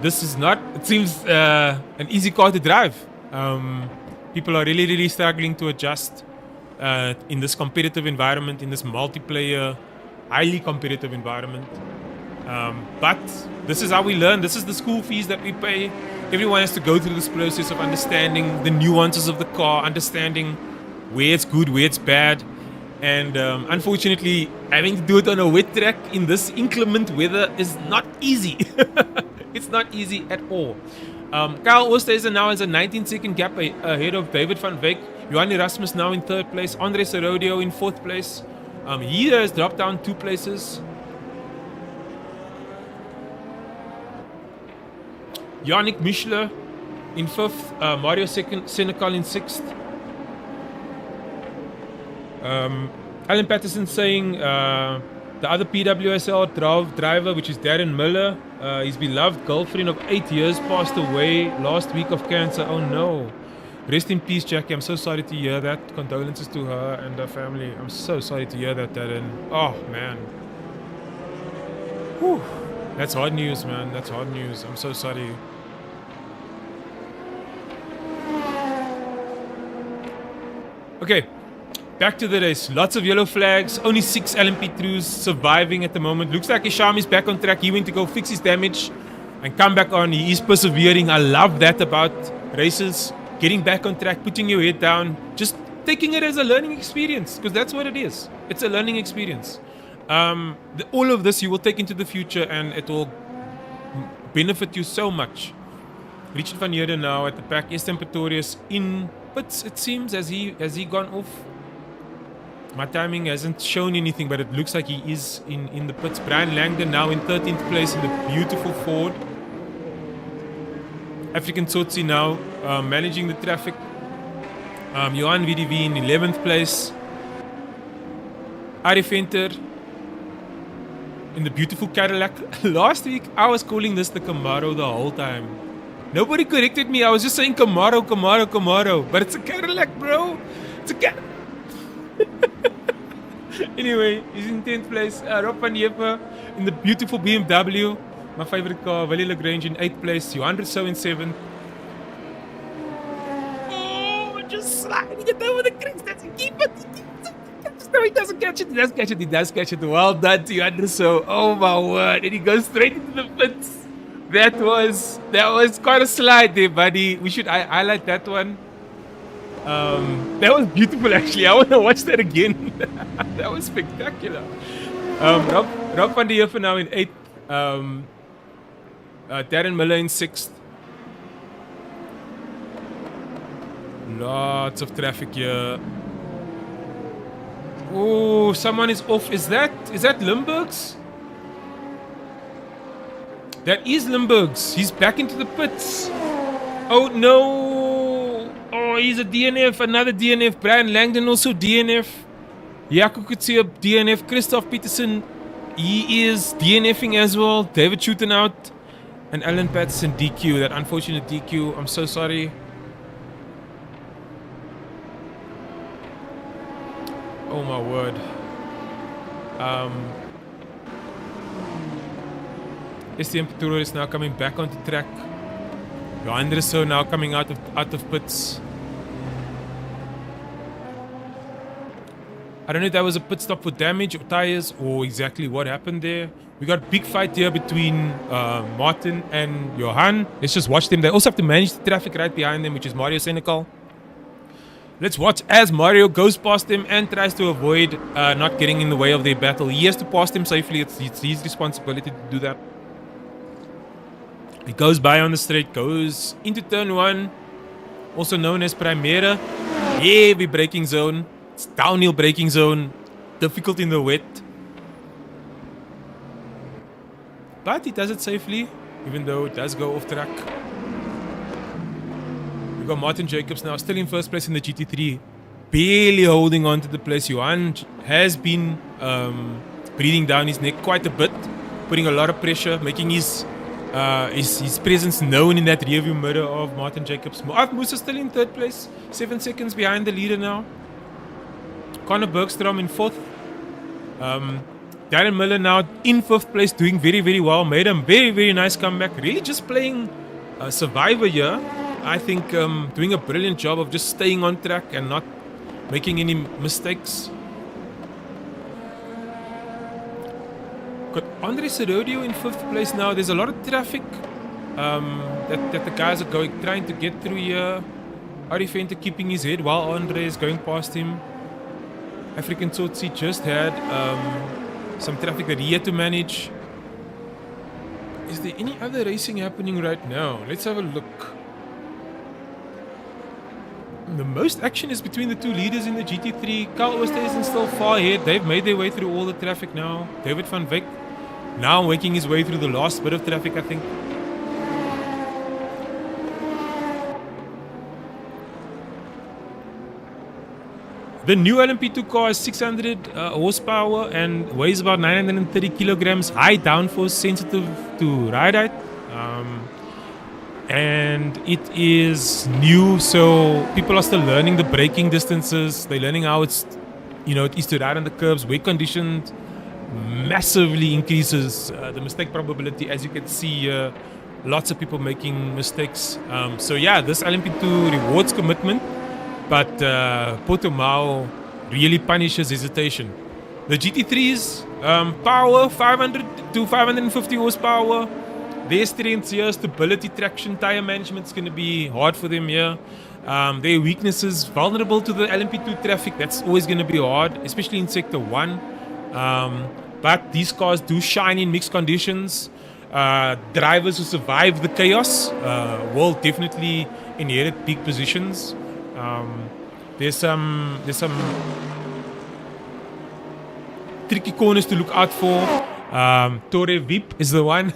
This is not, it seems, an easy car to drive. People are really, really struggling to adjust in this competitive environment, in this multiplayer, highly competitive environment. But this is how we learn. This is the school fees that we pay. Everyone has to go through this process of understanding the nuances of the car, understanding where it's good, where it's bad. And unfortunately, having to do it on a wet track in this inclement weather is not easy. It's not easy at all. Kyle Oosthuizen now has a 19-second gap ahead of David van Wyk. Johan Erasmus now in 3rd place. Andre Serodio in 4th place. He has dropped down 2 places. Yannick Michler in 5th. Mario Senecal in 6th. Alan Patterson saying the other PWSL driver, which is Darren Miller, his beloved girlfriend of 8 years passed away last week of cancer. Oh no. Rest in peace, Jackie. I'm so sorry to hear that. Condolences to her and her family. I'm so sorry to hear that, Darren. Oh, man. Whew. That's hard news, man. That's hard news. I'm so sorry. Okay. Back to the race. Lots of yellow flags. Only 6 LMP2s surviving at the moment. Looks like Isham is back on track. He went to go fix his damage and come back on. He is persevering. I love that about races. Getting back on track, putting your head down, just taking it as a learning experience, because that's what it is. It's a learning experience. All of this you will take into the future and it will benefit you so much. Richard van Heerden now at the back. Esteban Pretorius in pits, it seems. Has he gone off? My timing hasn't shown anything, but it looks like he is in the pits. Brian Langdon now in 13th place in the beautiful Ford. African Tsotsi now managing the traffic. Johan VDV in 11th place. Arie Venter in the beautiful Cadillac. Last week I was calling this the Camaro the whole time. Nobody corrected me. I was just saying Camaro. But it's a Cadillac, bro. together. Anyway, he's in 10th place. Rob van Jeppe in the beautiful BMW. My favorite car. Willie Lagrange in 8th place. Johan Rousseau in 7th. Oh, just sliding it over the creeks. That's a keeper. No, he doesn't catch it. He does catch it. He does catch it. Well done to Johan Rousseau. Oh my word. And he goes straight into the pits. That was quite a slide there, buddy. We should highlight that one. That was beautiful, actually. I want to watch that again. That was spectacular. Rob van der Heeven now in 8th. Darren Miller in 6th. Lots of traffic here. Oh, someone is off. Is that Limburg's? That is Limburg's. He's back into the pits. Oh no. Oh, he's a DNF. Another DNF. Brian Langdon also DNF. Jaco Kutsia DNF. Christoph Peterson, he is DNFing as well. David Shooten out. And Alan Patterson DQ. That unfortunate DQ. I'm so sorry. Oh my word. STM Peturo is now coming back onto track. Johan Rousseau now coming out of pits. I don't know if that was a pit stop for damage or tires or exactly what happened there. We got a big fight here between Martin and Johan. Let's just watch them. They also have to manage the traffic right behind them, which is Mario Senecal. Let's watch as Mario goes past them and tries to avoid not getting in the way of their battle. He has to pass them safely. It's his responsibility to do that. He goes by on the straight, goes into turn 1, also known as Primera. Heavy braking zone. It's downhill braking zone. Difficult in the wet. But he does it safely, even though it does go off track. We've got Martin Jacobs now still in first place in the GT3. Barely holding on to the place. Johan has been breathing down his neck quite a bit, putting a lot of pressure, making his presence known in that rearview mirror of Martin Jacobs. Moaf Musa still in third place, 7 seconds behind the leader now. Conor Bergstrom in 4th. Darren Miller now in 5th place, doing very, very well. Made a very, very nice comeback. Really just playing Survivor here. I think doing a brilliant job of just staying on track and not making any mistakes. Got Andre Serodio in 5th place now. There's a lot of traffic that the guys are trying to get through here. Ari Venter keeping his head while Andre is going past him. African Tsotsi just had some traffic that he had to manage. Is there any other racing happening right now? Let's have a look. The most action is between the two leaders in the GT3. Carl Oosthuizen still far ahead. They've made their way through all the traffic now. David van Wyk now making his way through the last bit of traffic, I think. The new LMP2 car is 600 horsepower and weighs about 930 kilograms. High downforce, sensitive to ride height. And it is new, so people are still learning the braking distances. They're learning how it is to ride on the curbs. Weight conditions massively increases the mistake probability. As you can see, lots of people making mistakes. So yeah, this LMP2 rewards commitment, but Portimao really punishes hesitation. The GT3's power, 500 to 550 horsepower. Their strengths here, stability, traction, tire management is going to be hard for them here. Their weaknesses, vulnerable to the LMP2 traffic. That's always going to be hard, especially in Sector 1. But these cars do shine in mixed conditions. Drivers who survive the chaos will definitely inherit big positions. There's some tricky corners to look out for. Torre Vip is the one.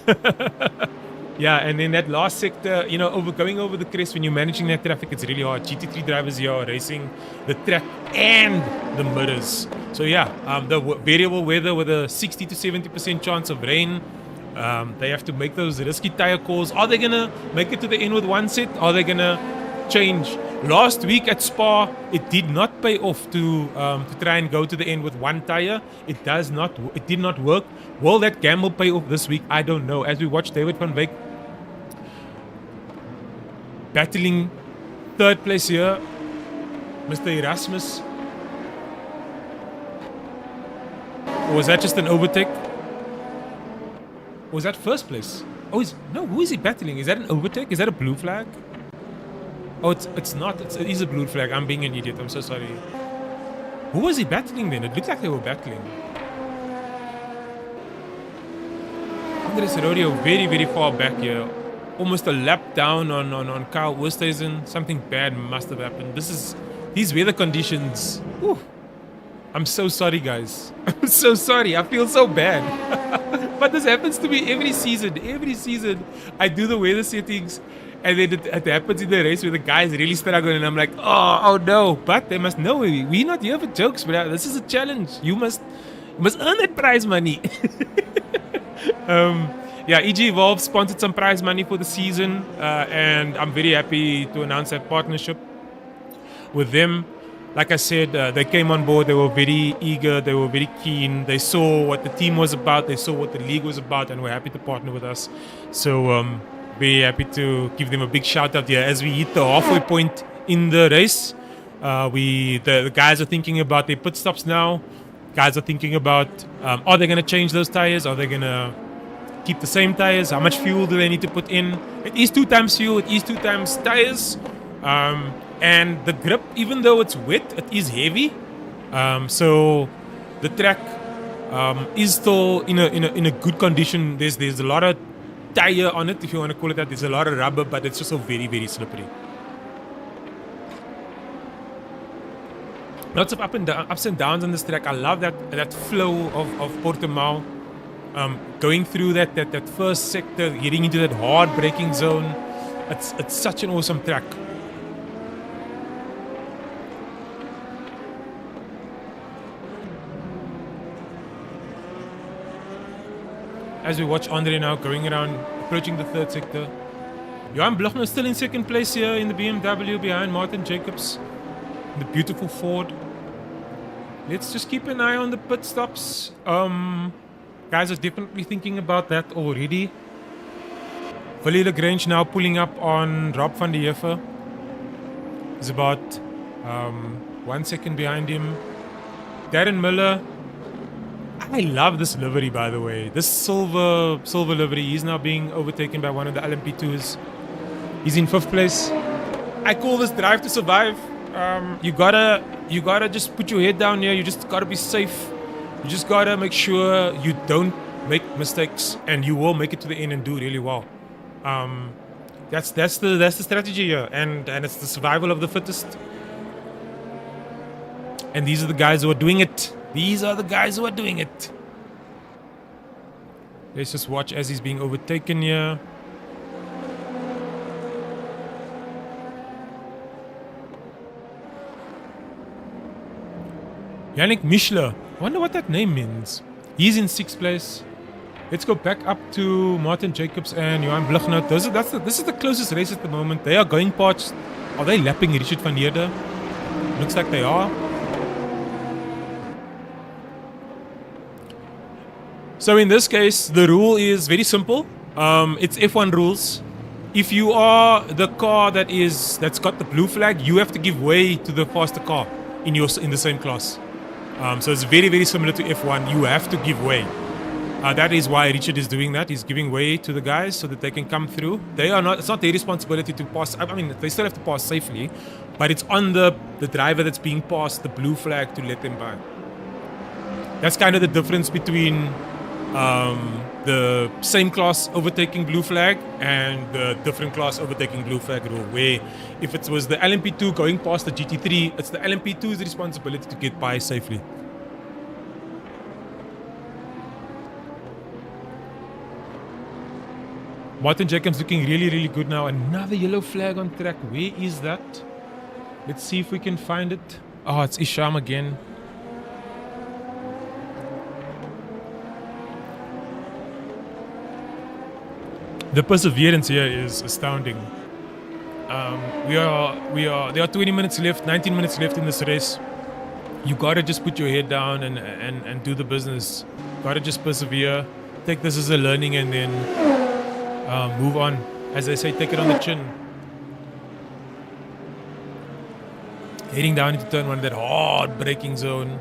Yeah, and in that last sector, going over the crest when you're managing that traffic, it's really hard. GT3 drivers here are racing the track and the mirrors. So yeah, the variable weather with a 60 to 70% chance of rain. They have to make those risky tire calls. Are they going to make it to the end with one set? Are they going to change. Last week at Spa, it did not pay off to try and go to the end with one tire. It did not work. Will that gamble pay off this week? I don't know. As we watch David van Wyk battling third place here, Mr. Erasmus. Or was that just an overtake? Or was that first place? Oh, who is he battling? Is that an overtake? Is that a blue flag? Oh, it's not. It is a blue flag. I'm being an idiot. I'm so sorry. Who was he battling then? It looked like they were battling. Andres Rodeo very, very far back here. Almost a lap down on Kyle Oosthuizen. Something bad must have happened. These weather conditions. Whew. I'm so sorry, guys. I'm so sorry. I feel so bad. But this happens to me every season. Every season, I do the weather settings, and then it happens in the race where the guys really struggle, and I'm like, oh no. But they must know we're not here for jokes, but this is a challenge. You must earn that prize money. EG Evolve sponsored some prize money for the season, and I'm very happy to announce that partnership with them. Like I said, they came on board. They were very eager. They were very keen. They saw what the team was about. They saw what the league was about, and were happy to partner with us. So very happy to give them a big shout out here as we hit the halfway point in the race. The guys are thinking about their pit stops now. Guys are thinking about are they going to change those tires? Are they going to keep the same tires? How much fuel do they need to put in? It is 2 times fuel. It is 2 times tires. And the grip, even though it's wet, it is heavy. So the track is still in a good condition. There's a lot of tire on it, if you want to call it that. There's a lot of rubber, but it's also very, very slippery. Lots of ups and downs on this track. I love that flow of Portimão. Going through that first sector, getting into that hard braking zone. It's such an awesome track. As we watch Andre now going around, approaching the third sector. Johan Blochner still in second place here in the BMW behind Martin Jacobs. The beautiful Ford. Let's just keep an eye on the pit stops. Guys are definitely thinking about that already. Willie Lagrange now pulling up on Rob van der Heever. He's about 1 second behind him. Darren Miller. I love this livery, by the way. This silver livery. He's now being overtaken by one of the LMP2s. He's in 5th place. I call this drive to survive. You gotta just put your head down here. You just gotta be safe. You just gotta make sure you don't make mistakes, and you will make it to the end and do really well. That's the strategy here, and it's the survival of the fittest. And these are the guys who are doing it. These are the guys who are doing it. Let's just watch as he's being overtaken here. Yannick Michler. Wonder what that name means. He's in 6th place. Let's go back up to Martin Jacobs and Johan Blochner. This is the closest race at the moment. They are going past. Are they lapping Richard van Heerden? Looks like they are. So in this case, the rule is very simple. It's F1 rules. If you are the car that's got the blue flag, you have to give way to the faster car in the same class. So it's very, very similar to F1. You have to give way. That is why Richard is doing that. He's giving way to the guys so that they can come through. It's not their responsibility to pass. I mean, they still have to pass safely, but it's on the driver that's being passed the blue flag to let them by. That's kind of the difference between the same class overtaking blue flag and the different class overtaking blue flag rule, where if it was the LMP2 going past the GT3, it's the LMP2's responsibility to get by safely. Martin Jacobs looking really, really good now. Another yellow flag on track. Where is that? Let's see if we can find it. Oh, it's Isham again. The perseverance here is astounding. There are 20 minutes left, 19 minutes left in this race. You gotta just put your head down and do the business. Gotta just persevere. Take this as a learning and then move on. As I say, take it on the chin. Heading down into turn 1, that hard braking zone.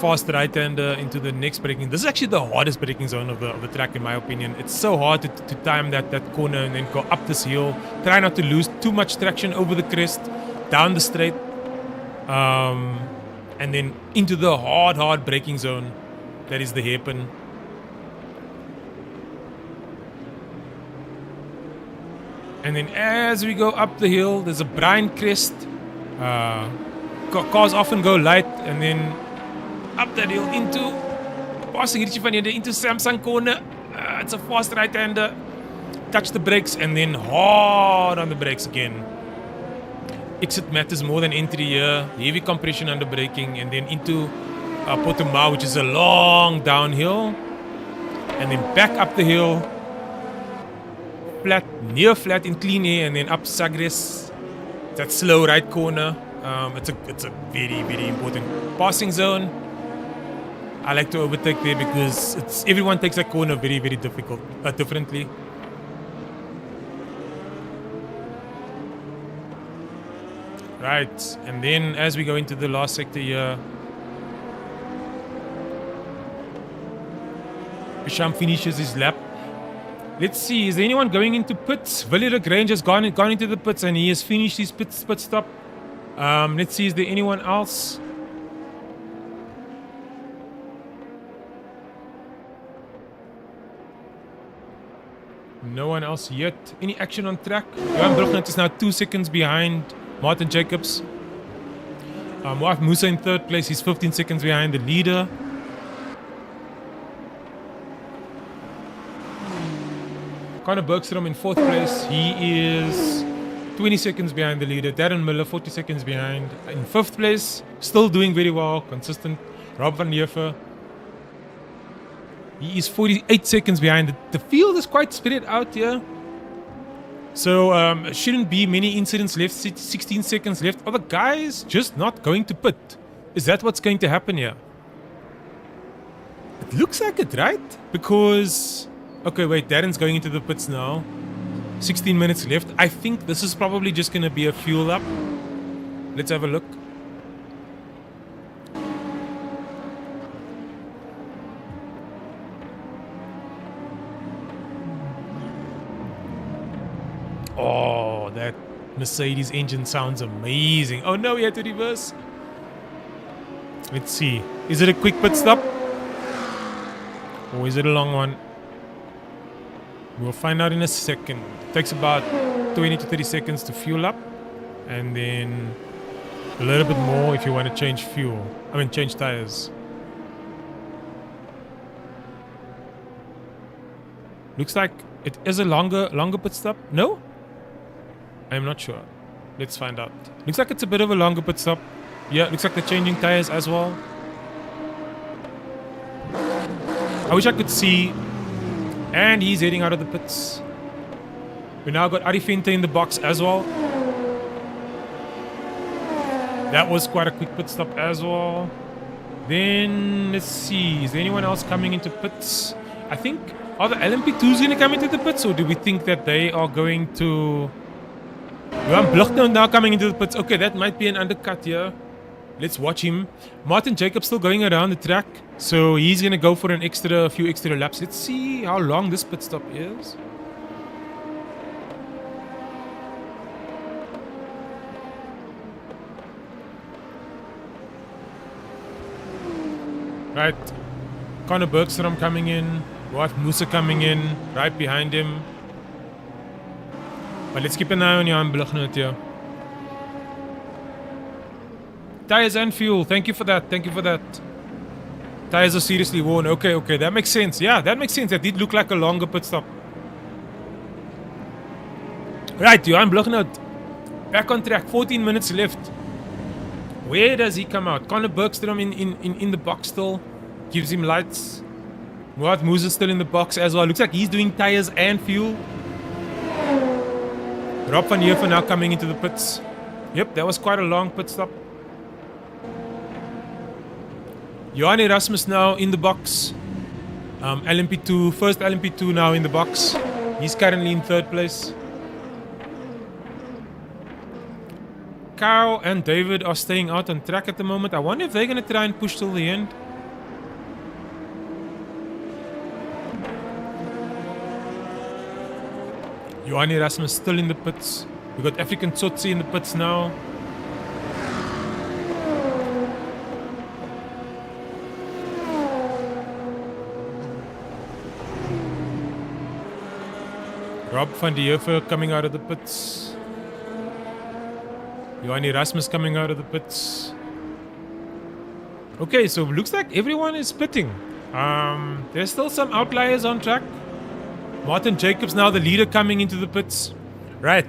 Fast right-hander into the next braking. This is actually the hardest braking zone of the track, in my opinion. It's so hard to time that corner and then go up this hill. Try not to lose too much traction over the crest, down the straight, and then into the hard braking zone. That is the hairpin. And then as we go up the hill, there's a blind crest. Cars often go light, and then up that hill into passing Richie van Heerde into Samsung corner. It's a fast right-hander. Touch the brakes and then hard on the brakes again. Exit matters more than entry here. Heavy compression under braking, and then into Portimao, which is a long downhill, and then back up the hill. Flat, near flat in clean air, and then up Sagres. That slow right corner. It's a very, very important passing zone. I like to overtake there because everyone takes that corner very, very differently. Right, and then as we go into the last sector here, Bisham finishes his lap. Let's see, is there anyone going into pits? Villeroy Grange has gone into the pits and he has finished his pit stop. Let's see, is there anyone else? No one else yet. Any action on track? Johan Brugnet is now 2 seconds behind Martin Jacobs. Moaf Musa in 3rd place. He's 15 seconds behind the leader. Conor Bergstrom in 4th place. He is 20 seconds behind the leader. Darren Miller 40 seconds behind. In 5th place, still doing very well, consistent. Rob van Leeuwen. He is 48 seconds behind. The field is quite spread out here. So shouldn't be many incidents left. 16 seconds left. Are the guys just not going to pit? Is that what's going to happen here? It looks like it, right? Because... okay, wait, Darren's going into the pits now. 16 minutes left. I think this is probably just going to be a fuel up. Let's have a look. Oh, that Mercedes engine sounds amazing. Oh no, we had to reverse. Let's see. Is it a quick pit stop? Or is it a long one? We'll find out in a second. It takes about 20 to 30 seconds to fuel up. And then a little bit more if you want to change fuel. Change tires. Looks like it is a longer pit stop. No? I'm not sure. Let's find out. Looks like it's a bit of a longer pit stop. Yeah, looks like they're changing tires as well. I wish I could see. And he's heading out of the pits. We now got Arifente in the box as well. That was quite a quick pit stop as well. Then, let's see. Is there anyone else coming into pits? I think, are the LMP2s going to come into the pits? Or do we think that they are going to... Johan Brugnet now coming into the pits. Okay, that might be an undercut here. Let's watch him. Martin Jacobs still going around the track. So he's going to go for a few extra laps. Let's see how long this pit stop is. Right. Conor Bergstrom coming in. Wout Musa coming in. Right behind him. But let's keep an eye on Johan Brugnet here. Tires and fuel. Thank you for that. Thank you for that. Tires are seriously worn. Okay. That makes sense. Yeah, that makes sense. That did look like a longer pit stop. Right, Johan Brugnet. Back on track. 14 minutes left. Where does he come out? Conor Bergstrom in the box still. Gives him lights. Murat Moose is still in the box as well. Looks like he's doing tires and fuel. Rob van Heerfer now coming into the pits. Yep, that was quite a long pit stop. Johan Erasmus now in the box. LMP2, first LMP2 now in the box. He's currently in 3rd place. Kyle and David are staying out on track at the moment. I wonder if they're going to try and push till the end. Johan Erasmus still in the pits. We've got African Tsotsi in the pits now. Rob van Heerfer coming out of the pits. Johan Erasmus coming out of the pits. Okay, so looks like everyone is pitting. There's still some outliers on track. Martin Jacobs now the leader coming into the pits. Right.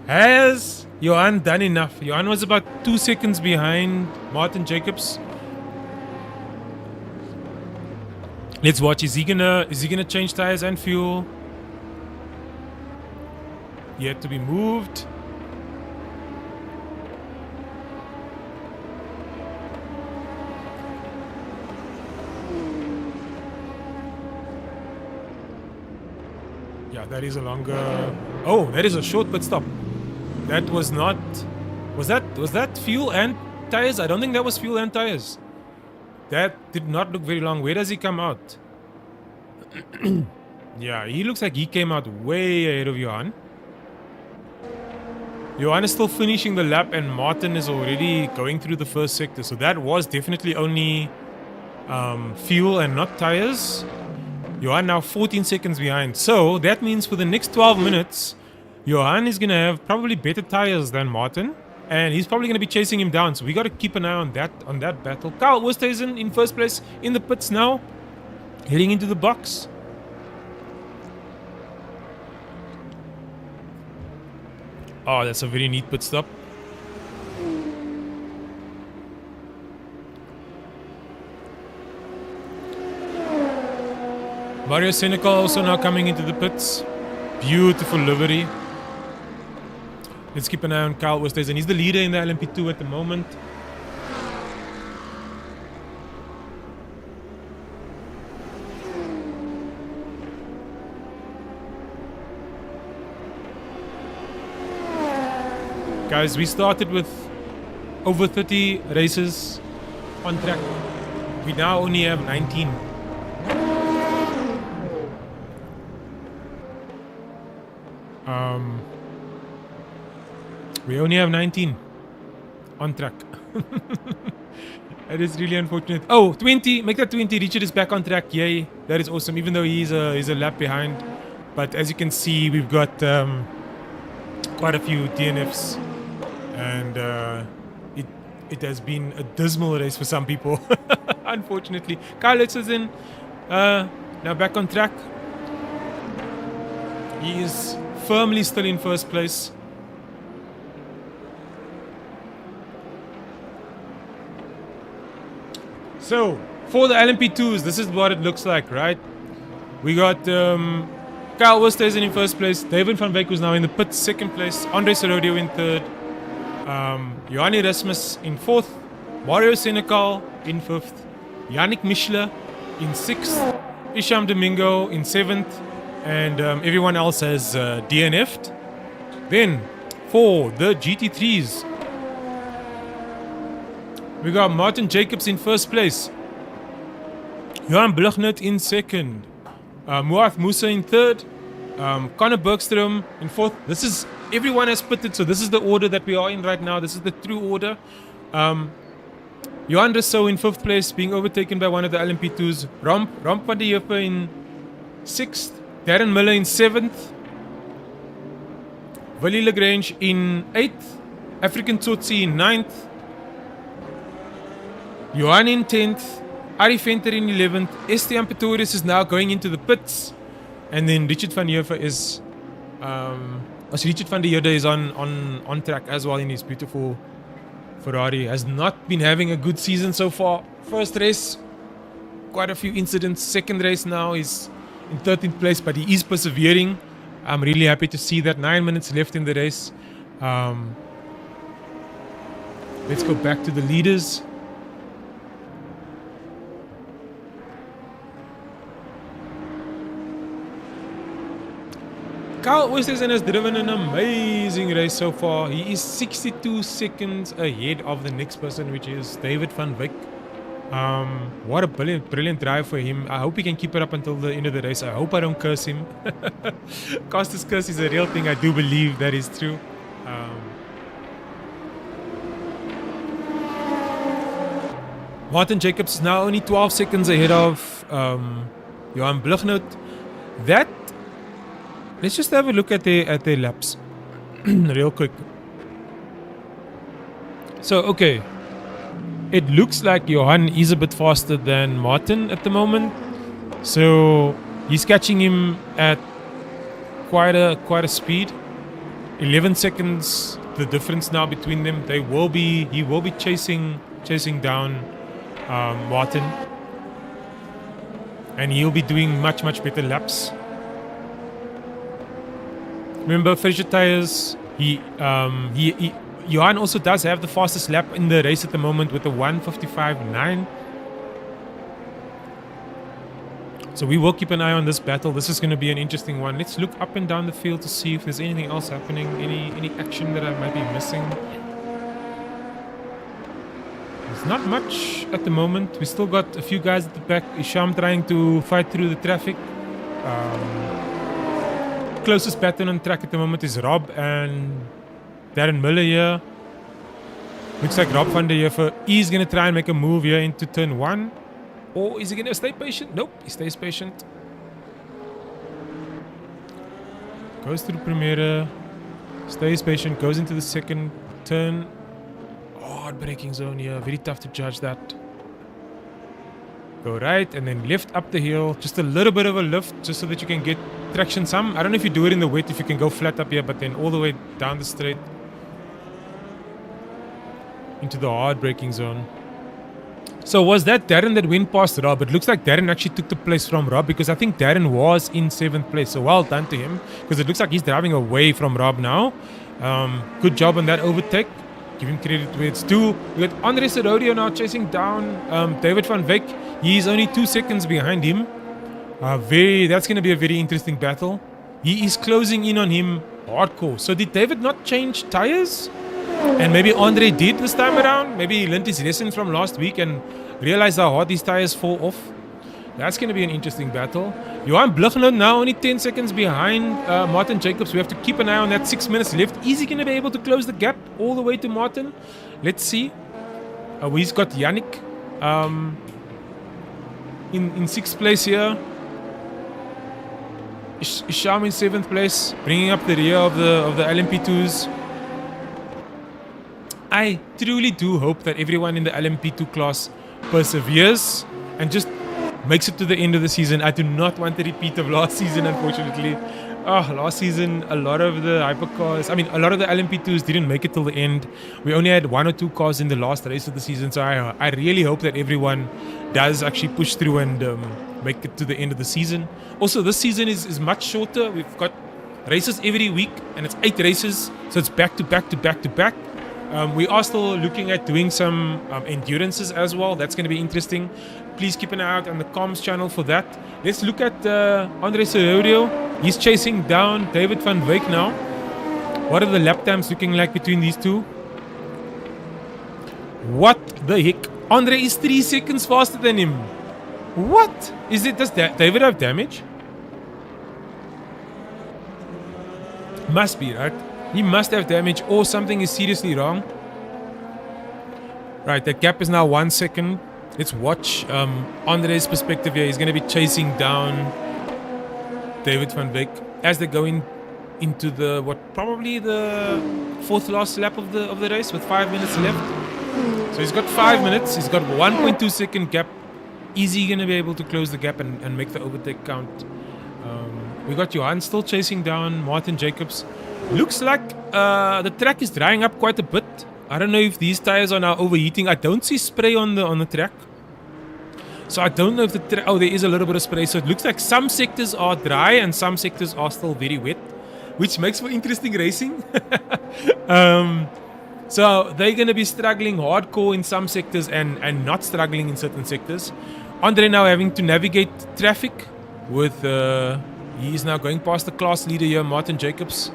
Has Johan done enough? Johan was about 2 seconds behind Martin Jacobs. Let's watch. Is he gonna change tires and fuel? Yet to be moved. Yeah, that is a longer. Oh, that is a short pit stop. That was not. Was that fuel and tires? I don't think that was fuel and tires. That did not look very long. Where does he come out? Yeah, he looks like he came out way ahead of Johan. Johan is still finishing the lap and Martin is already going through the first sector. So that was definitely only fuel and not tires. Johan now 14 seconds behind. So that means for the next 12 minutes, Johan is going to have probably better tires than Martin. And he's probably going to be chasing him down. So we got to keep an eye on that battle. Kyle Oosthuizen in first place in the pits now. Heading into the box. Oh, that's a very neat pit stop. Mario Senecal also now coming into the pits. Beautiful livery. Let's keep an eye on Kyle Oosthuizen. He's the leader in the LMP2 at the moment. Guys, we started with over 30 races on track. We now only have 19. We only have 19 on track. That is really unfortunate. Oh, 20. Make that 20. Richard is back on track. Yay. That is awesome. Even though he's a lap behind. But as you can see, we've got quite a few DNFs. And it has been a dismal race for some people. Unfortunately. Kyle Oosthuizen now back on track. He is firmly still in first place. So, for the LMP2s, this is what it looks like, right? We got Kyle Oosthuizen in first place. David van Wyk was now in the pits, second place. Andre Serodio in third. Johan Erasmus in fourth. Mario Senecal in fifth. Yannick Michler in sixth. Isham Domingo in seventh. And everyone else has DNF'd. Then, for the GT3s, we got Martin Jacobs in first place. Johan Blugnet in second. Muath Musa in third. Connor Bergstrom in fourth. This is, everyone has pitted, so this is the order that we are in right now. This is the true order. Johan Rousseau in fifth place, being overtaken by one of the LMP2s. Romp van der Heerfer in sixth. Darren Miller in seventh. Willie Lagrange in eighth. African Tsotsi in ninth. Johan in 10th, Arie Venter in 11th, Esteban Pretorius is now going into the pits, and then Richard van Heerfer is, Richard van der Heerde is on track as well in his beautiful Ferrari. Has not been having a good season so far. First race, quite a few incidents. Second race now is in 13th place, but he is persevering. I'm really happy to see that. 9 minutes left in the race. Let's go back to the leaders. Kyle Oosthuizen has driven an amazing race so far. He is 62 seconds ahead of the next person, which is David van Wyk. What a brilliant drive for him. I hope he can keep it up until the end of the race. I hope I don't curse him. Costas curse is a real thing. I do believe that is true. Martin Jacobs is now only 12 seconds ahead of Johan Blugnoot. Let's just have a look at their laps real quick. So, okay. It looks like Johan is a bit faster than Martin at the moment. So, he's catching him at quite a speed. 11 seconds the difference now between them. He will be chasing down Martin. And he'll be doing much better laps. Remember, Fraser tires. Johan also does have the fastest lap in the race at the moment with a 1:55.9. So we will keep an eye on this battle. This is going to be an interesting one. Let's look up and down the field to see if there's anything else happening, any action that I might be missing. There's not much at the moment. We still got a few guys at the back. Isham trying to fight through the traffic. Closest battle on track at the moment is Rob and Darren Miller here. Looks like Rob van der Heever is going to try and make a move here into turn 1. Or is he going to stay patient? Nope, he stays patient. Goes through Primera. Stays patient, goes into the second turn. Hard braking zone here. Very tough to judge that. Go right and then left up the hill. Just a little bit of a lift just so that you can get traction some. I don't know if you do it in the wet, if you can go flat up here, but then all the way down the straight into the hard braking zone. So was that Darren that went past Rob? It looks like Darren actually took the place from Rob because I think Darren was in 7th place. So well done to him because it looks like he's driving away from Rob now. Good job on that overtake. Give him credit where it's due. We got Andre Serodio now chasing down David van Wyk. He's only 2 seconds behind him. That's going to be a very interesting battle. He is closing in on him hardcore. So did David not change tires? And maybe Andre did this time around. Maybe he learned his lesson from last week and realized how hard these tires fall off. That's going to be an interesting battle. Johan Blugnoot now only 10 seconds behind Martin Jacobs. We have to keep an eye on that. 6 minutes left. Is he going to be able to close the gap all the way to Martin? Let's see. He's got Yannick in 6th place here. Isham in 7th place, bringing up the rear of the LMP2s. I truly do hope that everyone in the LMP2 class perseveres and just makes it to the end of the season. I do not want a repeat of last season, unfortunately. Last season, a lot of the hypercars, a lot of the LMP2s didn't make it till the end. We only had 1 or 2 cars in the last race of the season, so I really hope that everyone does actually push through and make it to the end of the season. Also, this season is much shorter. We've got races every week, and it's 8 races, so it's back to back to back to back. We are still looking at doing some endurances as well. That's going to be interesting. Please keep an eye out on the comms channel for that. Let's look at Andre Serodio. He's chasing down David van Wyk now. What are the lap times looking like between these two? What the heck? Andre is 3 seconds faster than him. What? Does David have damage? Must be, right? He must have damage or something is seriously wrong. Right, that gap is now 1 second. Let's watch Andre's perspective here. He's going to be chasing down David van Wyk as they're going into probably the 4th last lap of the race with 5 minutes left. So he's got 5 minutes. He's got 1.2 second gap. Is he going to be able to close the gap and make the overtake count? We got Johan still chasing down Martin Jacobs. Looks like the track is drying up quite a bit. I don't know if these tires are now overheating. I don't see spray on the track. So I don't know if the oh, there is a little bit of spray. So it looks like some sectors are dry and some sectors are still very wet, which makes for interesting racing. So they're going to be struggling hardcore in some sectors and not struggling in certain sectors. Andre now having to navigate traffic with he is now going past the class leader here, Martin Jacobs.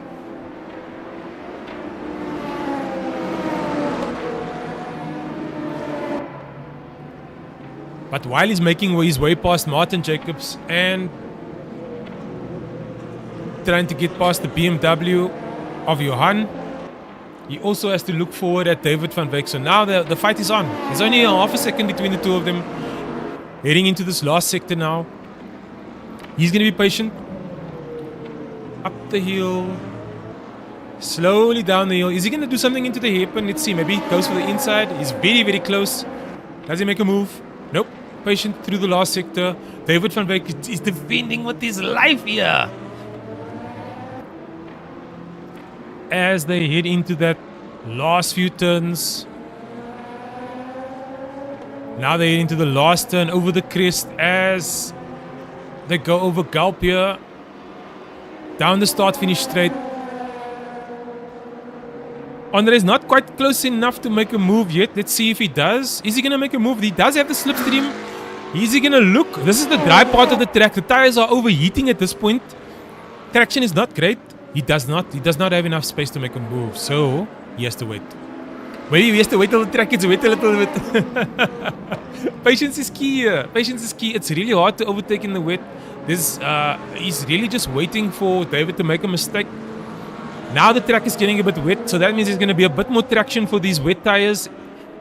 But while he's making his way past Martin Jacobs and trying to get past the BMW of Johan, he also has to look forward at David van Wyk. So now the fight is on. There's only a half a second between the two of them. Heading into this last sector now. He's going to be patient. Up the hill. Slowly down the hill. Is he going to do something into the hairpin? Let's see. Maybe he goes for the inside. He's very, very close. Does he make a move? Nope. Patient through the last sector. David van Wyk is defending with his life here. As they head into that last few turns. Now they head into the last turn over the crest as they go over Gulp here. Down the start-finish straight. Andre is not quite close enough to make a move yet. Let's see if he does. Is he going to make a move? He does have the slipstream. Is he going to look? This is the dry part of the track. The tires are overheating at this point. Traction is not great. He does not have enough space to make a move. So he has to wait. Maybe he has to wait till the track gets wet a little bit. Patience is key here. Patience is key. It's really hard to overtake in the wet. He's really just waiting for David to make a mistake. Now the track is getting a bit wet, so that means there's going to be a bit more traction for these wet tires.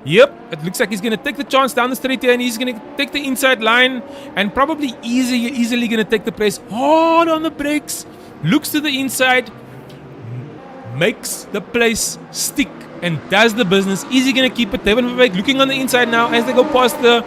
Yep, it looks like he's going to take the chance down the straight here, and he's going to take the inside line and probably easily going to take the place. Hard on the brakes. Looks to the inside. Makes the place stick and does the business. Is he going to keep it? David van Wyk looking on the inside now as they go past the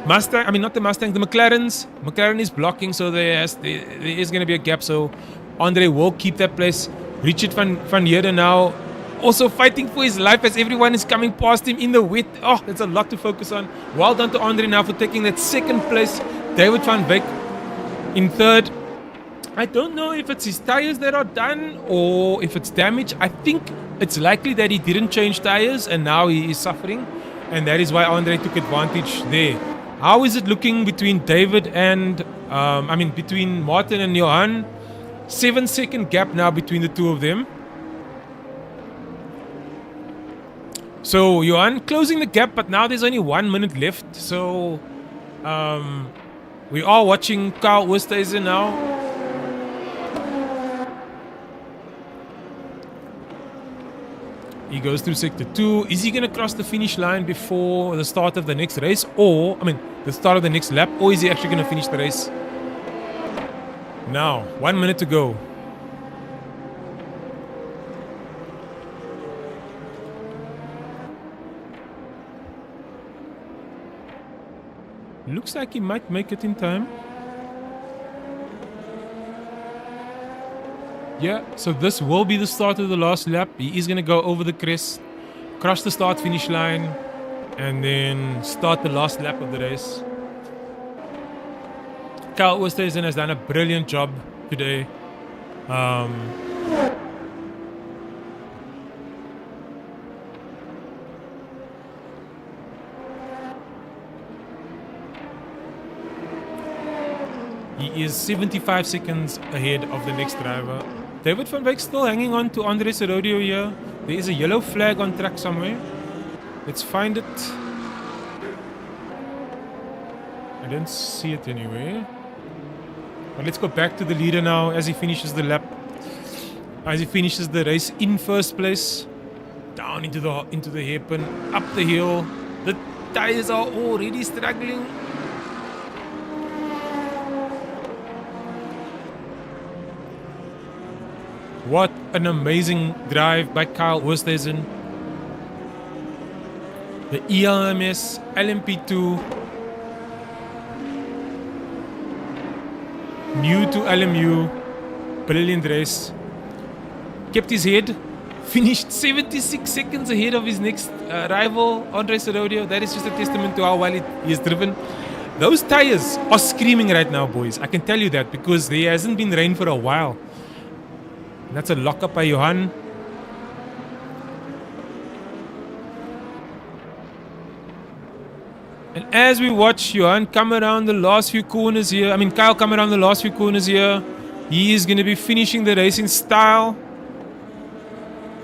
Mustang. I mean, not the Mustang, the McLarens. McLaren is blocking, so there is going to be a gap. So Andre will keep that place. Richard van Heerden now also fighting for his life as everyone is coming past him in the wet. Oh, that's a lot to focus on. Well done to Andre now for taking that second place. David van Wyk in third. I don't know if it's his tires that are done or if it's damage. I think it's likely that he didn't change tires and now he is suffering. And that is why Andre took advantage there. How is it looking between David and, between Martin and Johan? 7-second gap now between the two of them. So Johan closing the gap, but now there's only 1 minute left. So we are watching Kyle Oosthuizen now. He goes through sector 2. Is he going to cross the finish line before the start of the next race? Or, the start of the next lap? Or is he actually going to finish the race? Now, 1 minute to go. Looks like he might make it in time. Yeah, so this will be the start of the last lap. He is going to go over the crest, cross the start-finish line, and then start the last lap of the race. Kyle Oosthuizen has done a brilliant job today. He is 75 seconds ahead of the next driver. David van Wyk still hanging on to Andre Serodio here. There is a yellow flag on track somewhere. Let's find it. I don't see it anywhere. But let's go back to the leader now as he finishes the lap. As he finishes the race in first place. Down into the hairpin. Up the hill. The tires are already struggling. What an amazing drive by Kyle Oosthuizen. The ELMS LMP2. New to LMU. Brilliant race. Kept his head. Finished 76 seconds ahead of his next rival, Andre Serodio. That is just a testament to how well he has driven. Those tires are screaming right now, boys. I can tell you that because there hasn't been rain for a while. And that's a lock-up by Johan. And as we watch Johan come around the last few corners here, Kyle come around the last few corners here, he is going to be finishing the race in style.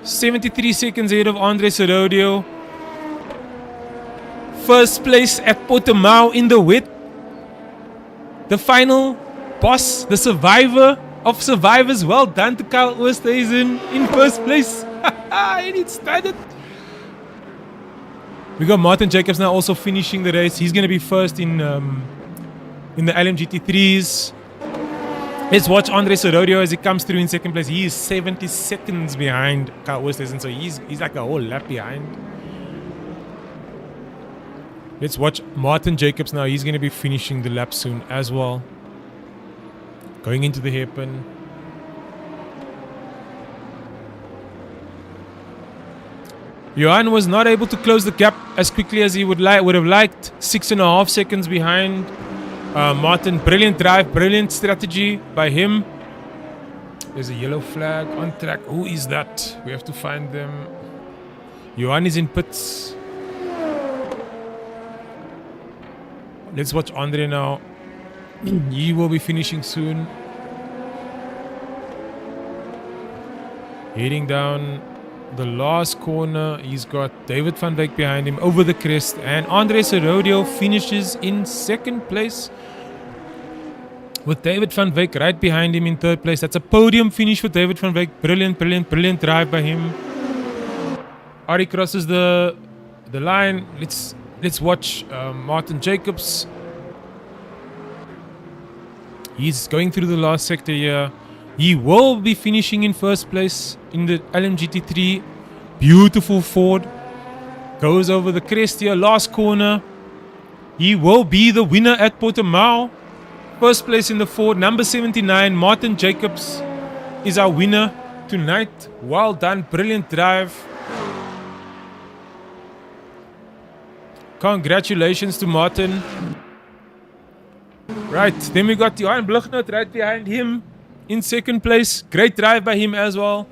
73 seconds ahead of Andre Serodio. First place at Portimao in the wet. The final boss, the survivor of survivors. Well done to Kyle Oosthuizen in first place. And it started. We got Martin Jacobs now also finishing the race. He's going to be first in the LMGT3s. Let's watch Andre Serodio as he comes through in second place. He is 70 seconds behind Kyle Oosthuizen, so he's like a whole lap behind. Let's watch Martin Jacobs now. He's going to be finishing the lap soon as well. Going into the hairpin. Johan was not able to close the gap as quickly as he would have liked. 6.5 seconds behind. Martin, brilliant drive, brilliant strategy by him. There's a yellow flag on track. Who is that? We have to find them. Johan is in pits. Let's watch Andre now. He will be finishing soon. Heading down the last corner. He's got David van Wyk behind him over the crest. And Andre Serodio finishes in second place, with David van Wyk right behind him in third place. That's a podium finish for David van Wyk. Brilliant, brilliant, brilliant drive by him. Ari crosses the line. Let's watch Martin Jacobs. He's going through the last sector here. He will be finishing in first place in the LMGT3. Beautiful Ford. Goes over the crest here. Last corner. He will be the winner at Portimao. First place in the Ford. Number 79, Martin Jacobs, is our winner tonight. Well done. Brilliant drive. Congratulations to Martin. Right, then we got Johan Blugnot right behind him in second place. Great drive by him as well.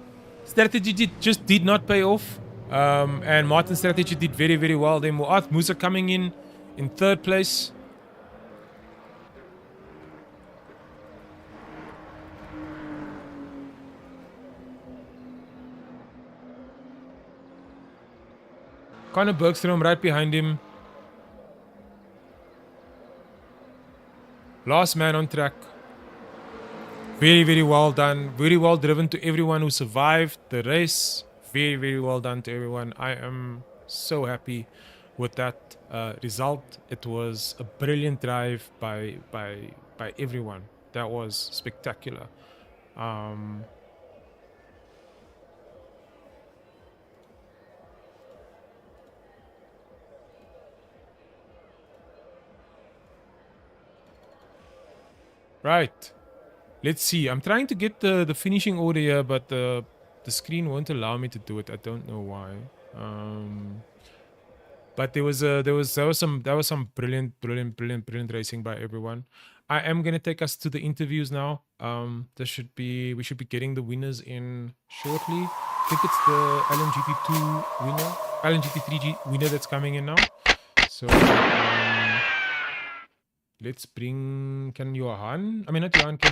Strategy just did not pay off. And Martin's strategy did very, very well. Then Muath Musa coming in third place. Conor Bergstrom right behind him. Last man on track. Very, very well done. Very well driven to everyone who survived the race. Very, very well done to everyone. I am so happy with that result. It was a brilliant drive by everyone. That was spectacular. Right. Let's see. I'm trying to get the finishing order here, but the screen won't allow me to do it. I don't know why. But there was some brilliant racing by everyone. I am gonna take us to the interviews now. We should be getting the winners in shortly. I think it's the LMGT2 winner, LMGT3 winner that's coming in now. So let's bring, can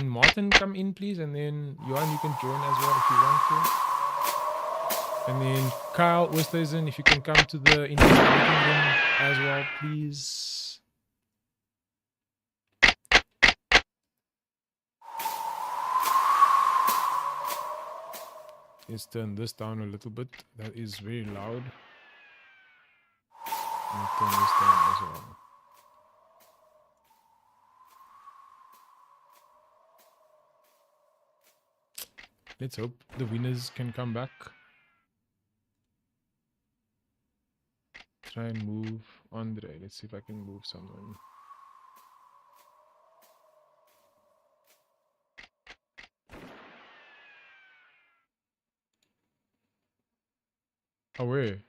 Martin come in, please? And then Johan, you can join as well if you want to. And then Kyle Oosthuizen, if you can come to the interview room as well, please. Let's turn this down a little bit. That is very loud. I'll turn this down as well. Let's hope the winners can come back. Try and move Andre. Let's see if I can move someone. Oh, wait.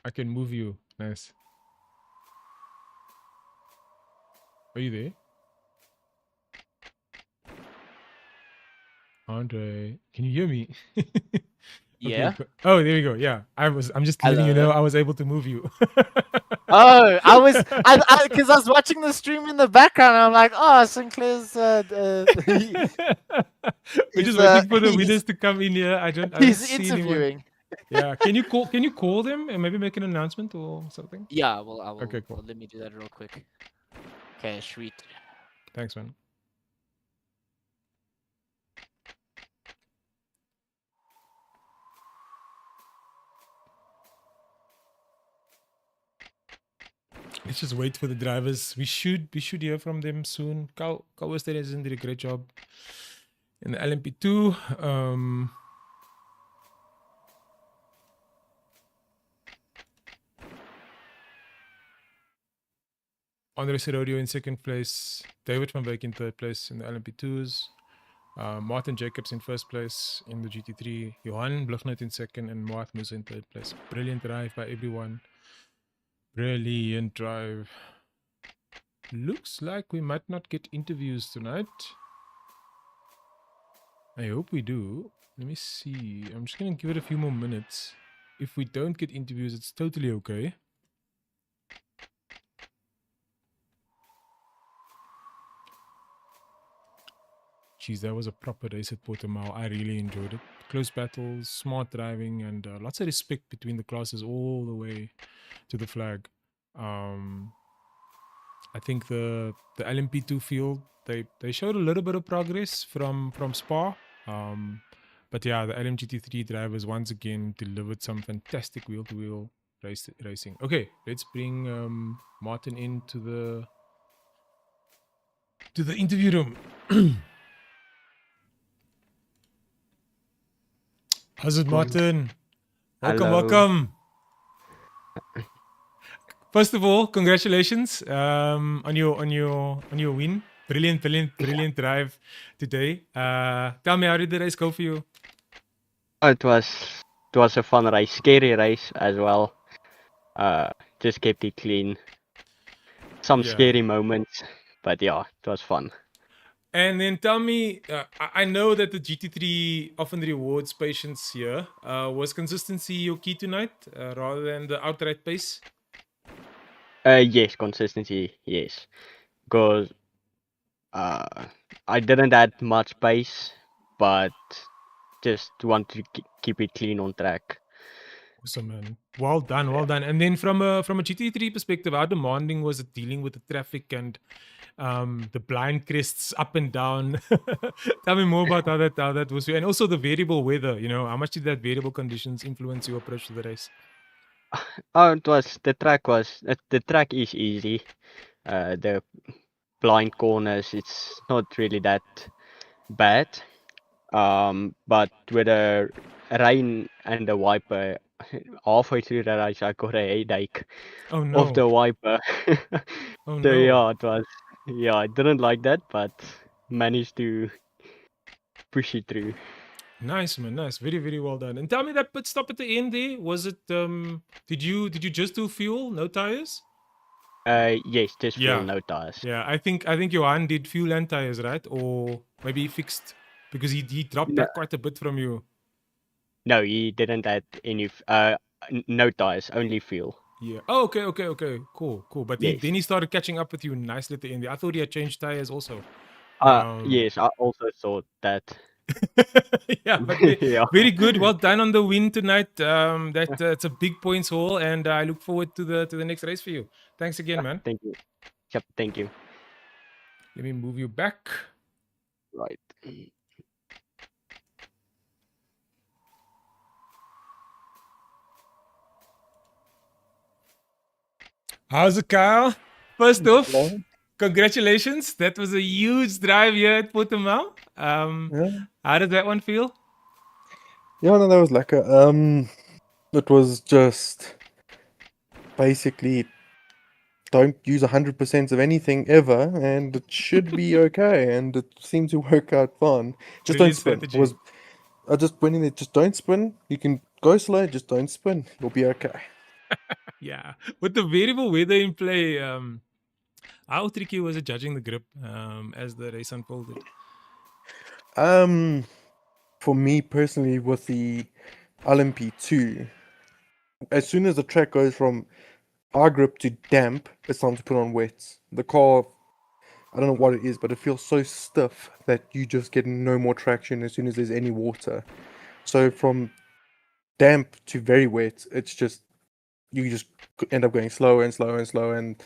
I can move you. Nice. Are you there? Andre, can you hear me? Okay. Yeah. Oh, there we go. Yeah, I'm just letting you Hello. know I was able to move you. Oh, because I was watching the stream in the background. And I'm like, oh, Sinclair's We're he's just waiting for the he's winners to come in here. I don't he's see anyone. interviewing. Yeah. Can you call them and maybe make an announcement or something? Yeah, well, I Okay, will. cool. Let me do that real quick. Okay, sweet. Thanks, man. Let's just wait for the drivers. We should hear from them soon. Carl Westerhuizen did a great job in the LMP2. Andre Serodio in second place. David van Beek in third place in the LMP2s. Martin Jacobs in first place in the GT3. Johan Blugnet in second and Mart Musa in third place. Brilliant drive by everyone. Brilliant drive. Looks like we might not get interviews tonight. I hope we do. Let me see. I'm just going to give it a few more minutes. If we don't get interviews, it's totally okay. Jeez, that was a proper race at Portimao. I really enjoyed it. Close battles, smart driving, and lots of respect between the classes all the way to the flag. I think the LMP2 field they showed a little bit of progress from Spa. But yeah, the LMGT3 drivers once again delivered some fantastic wheel-to-wheel racing. Okay, let's bring Martin into the interview room. How's it, Martin? Welcome, Hello. welcome. First of all, congratulations on your win. Brilliant drive today. Tell me, how did the race go for you? Oh, it was a fun race, scary race as well. Just kept it clean. Some Yeah. scary moments, but yeah, it was fun. And then tell me, I know that the GT3 often rewards patience here. Was consistency your key tonight rather than the outright pace? Yes, consistency, yes. Because I didn't add much pace, but just want to keep it clean on track. Awesome, man. Well done. And then from a GT3 perspective, how demanding was it dealing with the traffic and the blind crests up and down? Tell me more about how that was, and also the variable weather. You know, how much did that variable conditions influence your approach to the race? Oh, the track is easy. The blind corners, it's not really that bad. But with the rain and the wiper, halfway through the race, I got a headache Oh of no! the wiper. Oh So no! yeah, I didn't like that, but managed to push it through. Nice, man. Nice. Very well done. And tell me, that pit stop at the end there, was it did you just do fuel, no tires? Yes, just fuel, Yeah. no tires. Yeah. I think Johan did fuel and tires, right? Or maybe he fixed, because he dropped No, back quite a bit from you. no, he didn't add any. No tires, only fuel. Yeah. Oh, okay. Cool. But Yes. then he started catching up with you nicely at the end. I thought he had changed tires also. Yes, I also thought that. Yeah, but Yeah. very good. Well done on the win tonight. That it's a big points haul, and I look forward to the next race for you. Thanks again, man. Thank you. Yep, thank you. Let me move you back. Right. How's it, Kyle? First off, Hello? congratulations. That was a huge drive here at Portimão. Yeah. How did that one feel? Yeah, no, that was lekker. It was just basically don't use 100% of anything ever, and it should be okay. And it seemed to work out fine. Just don't Brilliant spin. strategy. I just went in there. Just don't spin. You can go slow. Just don't spin. You'll be okay. Yeah, with the variable weather in play, How tricky was it judging the grip as the race unfolded? For me personally, with the LMP2, as soon as the track goes from high grip to damp, it's time to put on wets. The car, I don't know what it is, but it feels so stiff that you just get no more traction as soon as there's any water. So from damp to very wet, it's just you just end up going slower and slower and slower, and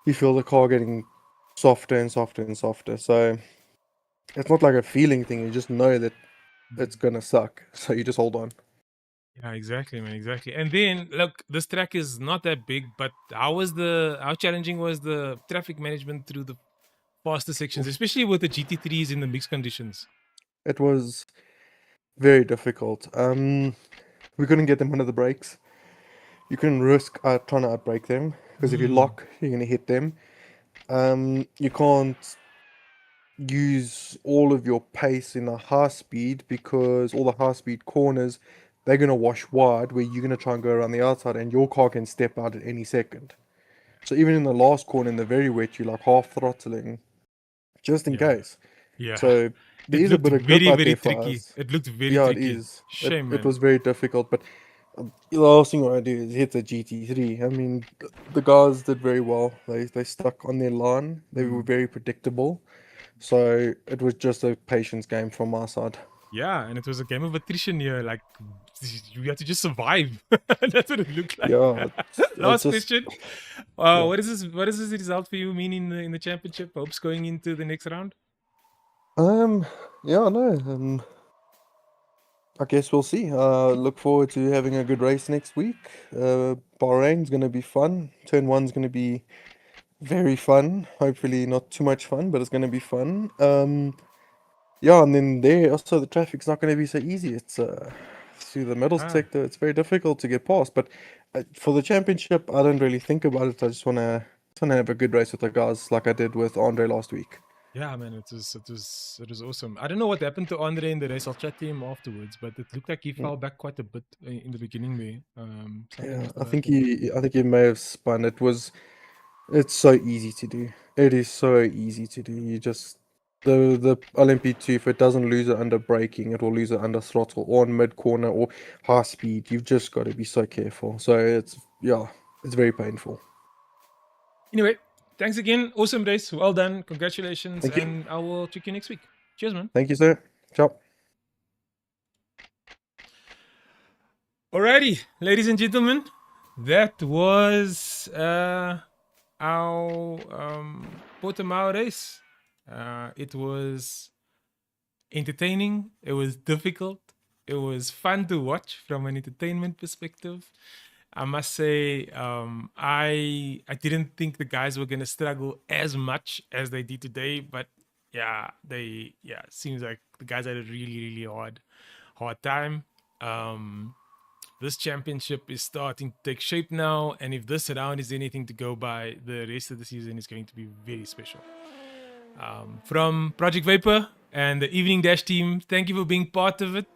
you feel the car getting softer and softer and softer. So it's not like a feeling thing. You just know that it's gonna suck. So you just hold on. Yeah, exactly, man, exactly. And then look, this track is not that big, but how challenging was the traffic management through the faster sections, Oof. especially with the GT3s in the mixed conditions? It was very difficult. We couldn't get them under the brakes. You couldn't risk trying to outbrake them because if you Mm, lock, you're gonna hit them. You can't use all of your pace in a high speed because all the high speed corners they're gonna wash wide where you're gonna try and go around the outside and your car can step out at any second. So even in the last corner in the very wet, you're like half throttling just in yeah, case. yeah. So there It is a looked bit of grip very, out very there for tricky. us. It looked very Yeah, it tricky. is. Shame, It man. was very difficult, but the last thing I want to do is hit the GT3. I mean, the guys did very well. They stuck on their line. They were Mm. very predictable. So it was just a patience game from our side. Yeah, and it was a game of attrition here. Like you had to just survive. That's what it looked like. Yeah, it's Last just question. yeah. What is this? What does this result for you mean in the championship? Hopes going into the next round. Um, yeah, no. I guess we'll see. Look forward to having a good race next week. Bahrain's gonna be fun. Turn one's gonna be very fun. Hopefully not too much fun, but it's gonna be fun. Yeah, and then there also the traffic's not gonna be so easy. It's through the middle Ah, sector. It's very difficult to get past. But for the championship, I don't really think about it. I just wanna have a good race with the guys like I did with Andre last week. yeah, man. It was awesome. I don't know what happened to Andre in the race. I'll chat to him afterwards, but it looked like he Mm. fell back quite a bit in the beginning there. Something Yeah, must have happened. I think he may have spun. It's so easy to do. It is so easy to do. You just the LMP2, if it doesn't lose it under braking, it will lose it under throttle or on mid corner or high speed. You've just got to be so careful. So it's very painful. Anyway, thanks again. Awesome race. Well done. Congratulations, Thank you. and I will check you next week. Cheers, man. Thank you, sir. Ciao. Alrighty, ladies and gentlemen, that was our Portimao race. It was entertaining. It was difficult. It was fun to watch from an entertainment perspective. I must say, I didn't think the guys were gonna struggle as much as they did today, but seems like the guys had a really really hard time. Um, this championship is starting to take shape now, and if this round is anything to go by, the rest of the season is going to be very special. From Project Vapour and the Evening Dash team, thank you for being part of it.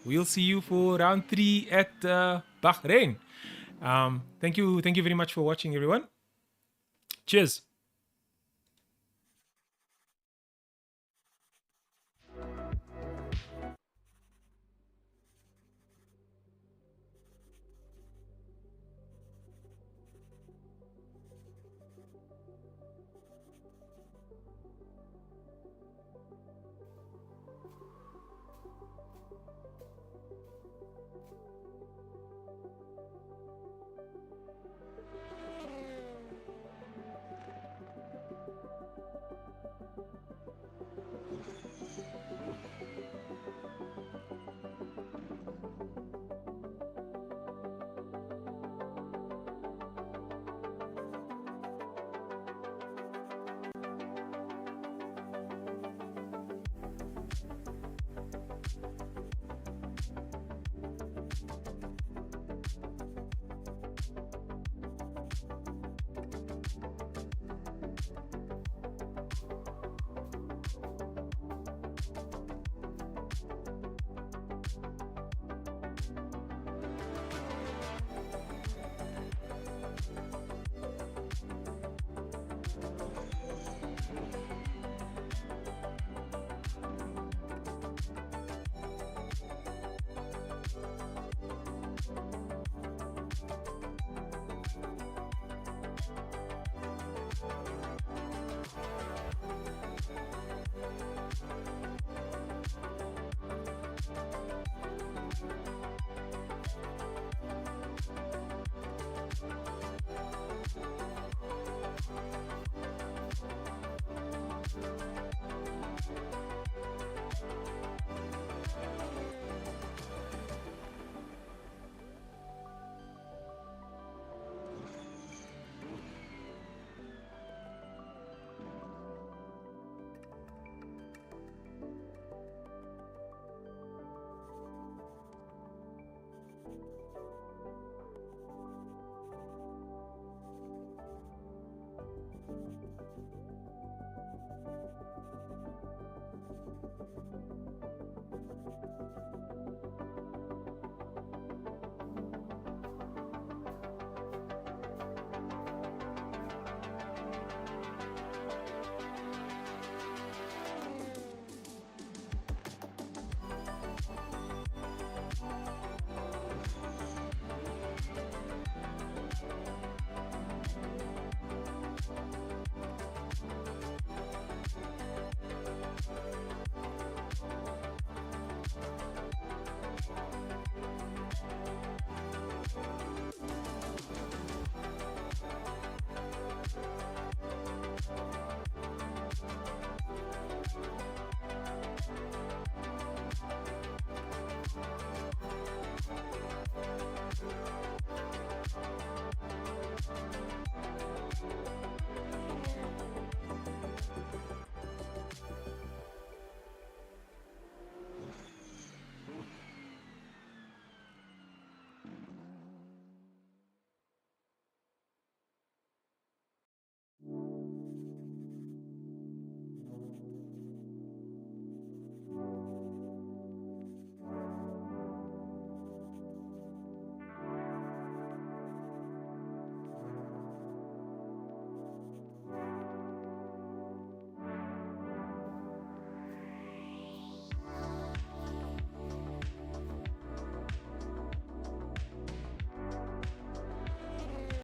We'll see you for round 3 at Bahrain. Thank you very much for watching, everyone. Cheers.